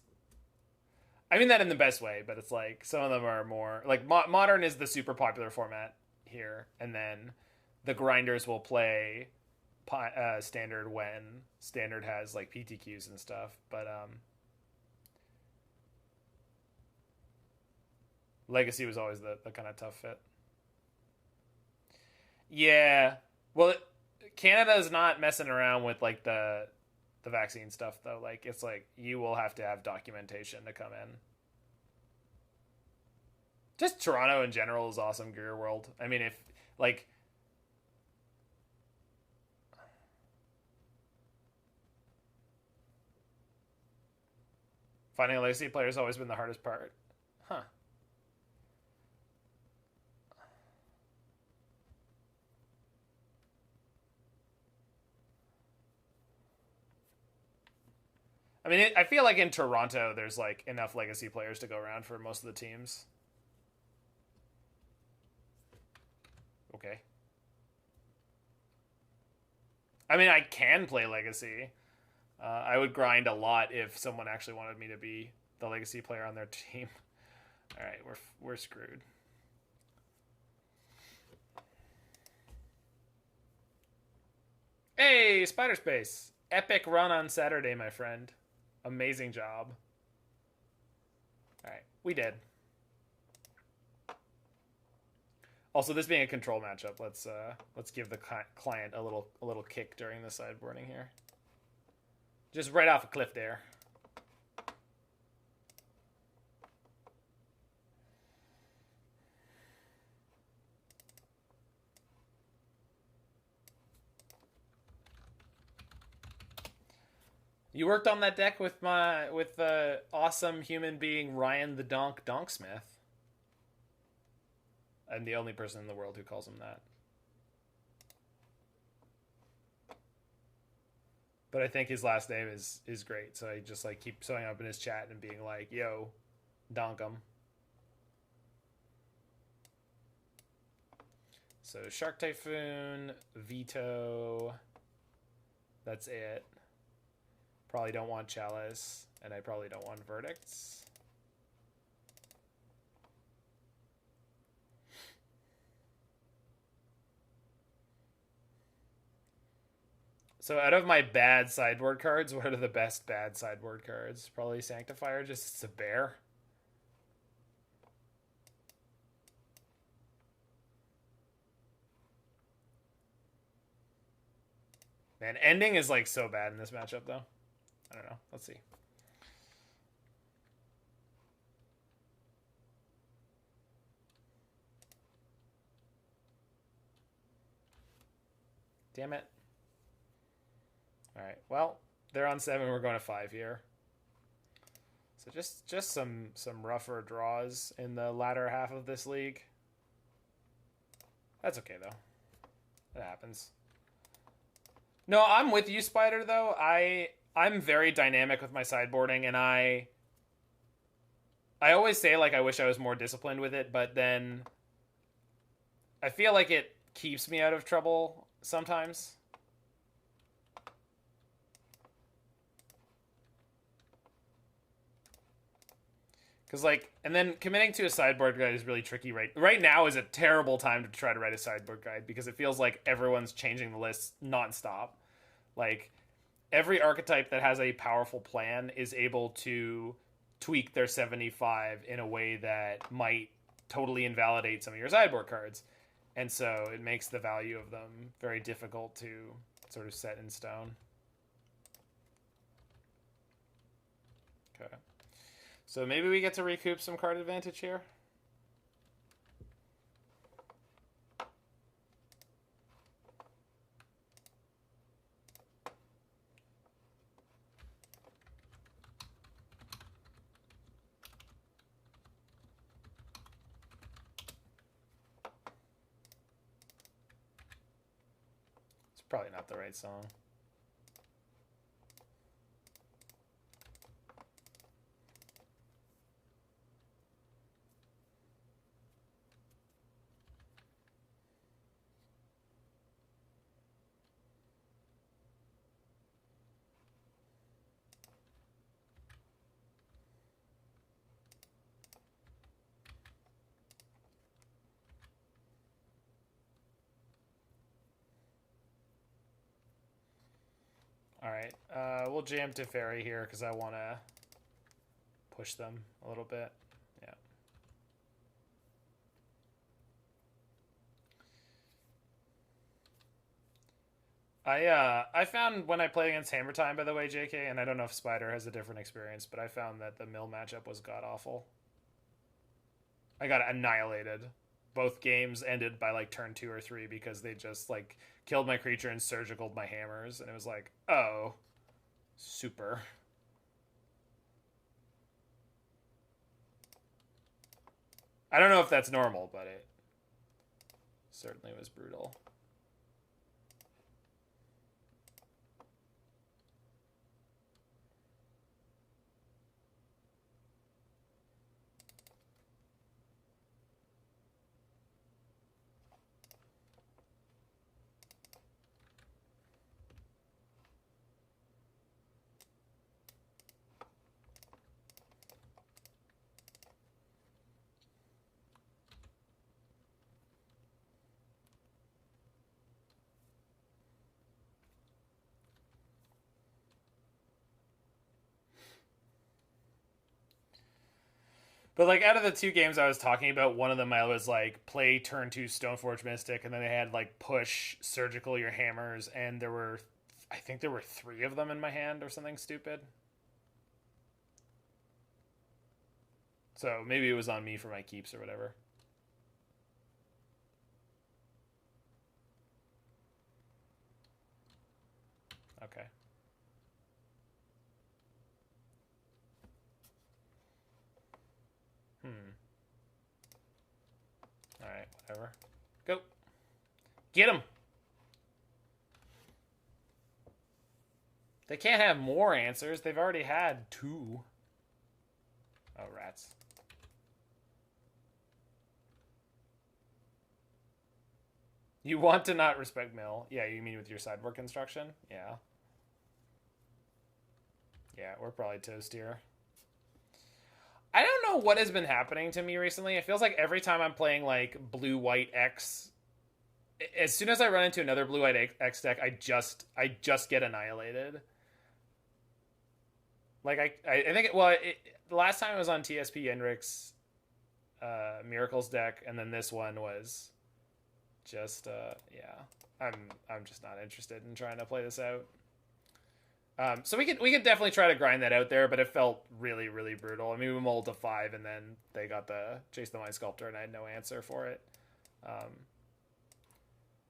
I mean that in the best way, but it's like some of them are more like Modern is the super popular format here, and then the grinders will play Standard when Standard has like PTQs and stuff. But Legacy was always the kind of tough fit. Yeah, well, Canada's not messing around with like the vaccine stuff though. Like it's like you will have to have documentation to come in. Just Toronto in general is awesome. Gear World. I mean, if like finding a Legacy player has always been the hardest part. Huh. I mean, I feel like in Toronto, there's like enough Legacy players to go around for most of the teams. Okay. I mean, I can play Legacy. I would grind a lot if someone actually wanted me to be the Legacy player on their team. All right, we're screwed. Hey, Spider Space! Epic run on Saturday, my friend. Amazing job. All right, we did. Also, this being a control matchup, let's give the client a little kick during the sideboarding here. Just right off a cliff there. You worked on that deck with the awesome human being Ryan the Donksmith. I'm the only person in the world who calls him that. But I think his last name is great, so I just like keep showing up in his chat and being like, "Yo, donk him." So Shark Typhoon, Veto. That's it. Probably don't want Chalice, and I probably don't want Verdicts. So out of my bad sideboard cards, what are the best bad sideboard cards? Probably Sanctifier, just it's a bear. Man, Ending is like so bad in this matchup though. I don't know. Let's see. Damn it. All right. Well, they're on 7. We're going to 5 here. So just some rougher draws in the latter half of this league. That's okay though. It happens. No, I'm with you, Spider. Though I'm very dynamic with my sideboarding, and I always say like I wish I was more disciplined with it, but then I feel like it keeps me out of trouble sometimes. Because, like, and then committing to a sideboard guide is really tricky. Right now is a terrible time to try to write a sideboard guide because it feels like everyone's changing the list nonstop. Like, every archetype that has a powerful plan is able to tweak their 75 in a way that might totally invalidate some of your sideboard cards. And so it makes the value of them very difficult to sort of set in stone. Okay. So maybe we get to recoup some card advantage here. It's probably not the right song. Alright, we'll jam Teferi here because I want to push them a little bit. Yeah. I found when I played against Hammer Time, by the way, JK, and I don't know if Spider has a different experience, but I found that the mill matchup was god-awful. I got annihilated. Both games ended by like turn 2 or 3 because they just like killed my creature and surgicaled my hammers, and it was like, oh, super. I don't know if that's normal, but it certainly was brutal. But like out of the two games I was talking about, one of them I was like play turn 2 Stoneforge Mystic, and then they had like push surgical your hammers, and I think there were 3 of them in my hand or something stupid. So maybe it was on me for my keeps or whatever. Okay. Alright, whatever. Go. Get him! They can't have more answers. They've already had 2. Oh, rats. You want to not respect mill. Yeah, you mean with your sideboard construction? Yeah. Yeah, we're probably toast here. I don't know what has been happening to me recently. It feels like every time I'm playing like blue-white X, as soon as I run into another blue-white X deck, I just get annihilated. Like I think the last time I was on TSP Yenrik's Miracles deck, and then this one was just yeah. I'm just not interested in trying to play this out. So we could definitely try to grind that out there, but it felt really, really brutal. I mean, we mulled to 5, and then they got the Chase the Mind Sculptor, and I had no answer for it.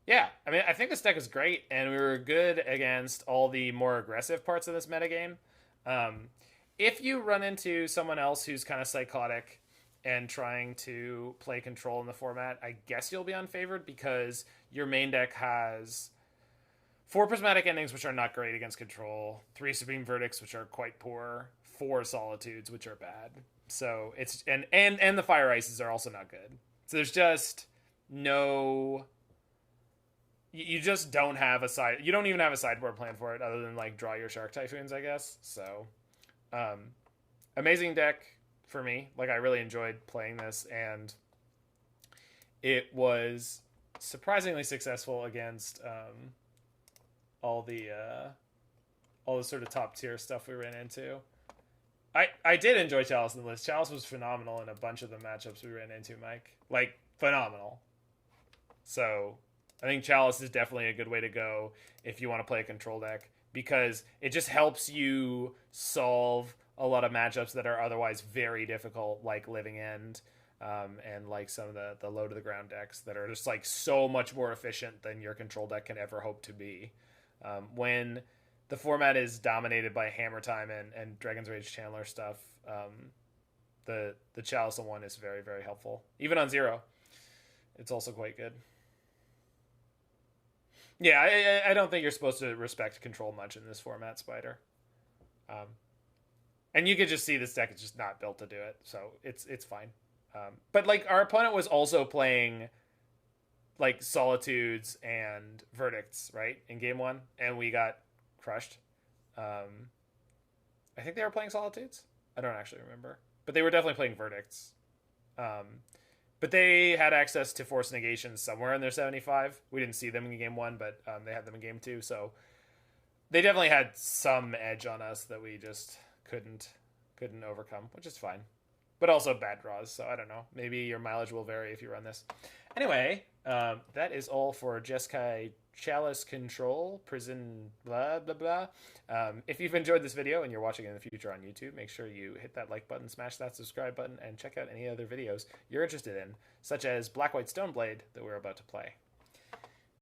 Yeah, I mean, I think this deck is great, and we were good against all the more aggressive parts of this metagame. If you run into someone else who's kind of psychotic and trying to play control in the format, I guess you'll be unfavored because your main deck has 4 Prismatic Endings, which are not great against control, 3 Supreme Verdicts, which are quite poor, 4 Solitudes, which are bad. So it's and the Fire Ices are also not good. So there's just no. You just don't have a side. You don't even have a sideboard plan for it, other than like draw your Shark Typhoons, I guess. So, amazing deck, for me. Like, I really enjoyed playing this, and it was surprisingly successful against all the sort of top tier stuff we ran into. I did enjoy Chalice in the list. Chalice was phenomenal in a bunch of the matchups we ran into, Mike. Like, phenomenal. So I think Chalice is definitely a good way to go if you want to play a control deck, because it just helps you solve a lot of matchups that are otherwise very difficult, like Living End, and like some of the low to the ground decks that are just like so much more efficient than your control deck can ever hope to be. When the format is dominated by Hammer Time and Dragon's Rage Chandler stuff, the Chalice one is very, very helpful. Even on 0, it's also quite good. Yeah, I don't think you're supposed to respect control much in this format, Spider. And you could just see this deck is just not built to do it, so it's fine. But like, our opponent was also playing like Solitudes and Verdicts, right, in game 1, and we got crushed. I think they were playing Solitudes. I don't actually remember, but they were definitely playing Verdicts. But they had access to Force Negations somewhere in their 75. We didn't see them in game 1, but they had them in game 2. So they definitely had some edge on us that we just couldn't overcome, which is fine. But also bad draws, so I don't know. Maybe your mileage will vary if you run this. Anyway, that is all for Jeskai Chalice Control, Prison, blah, blah, blah. If you've enjoyed this video and you're watching it in the future on YouTube, make sure you hit that like button, smash that subscribe button, and check out any other videos you're interested in, such as Black White Stoneblade that we're about to play.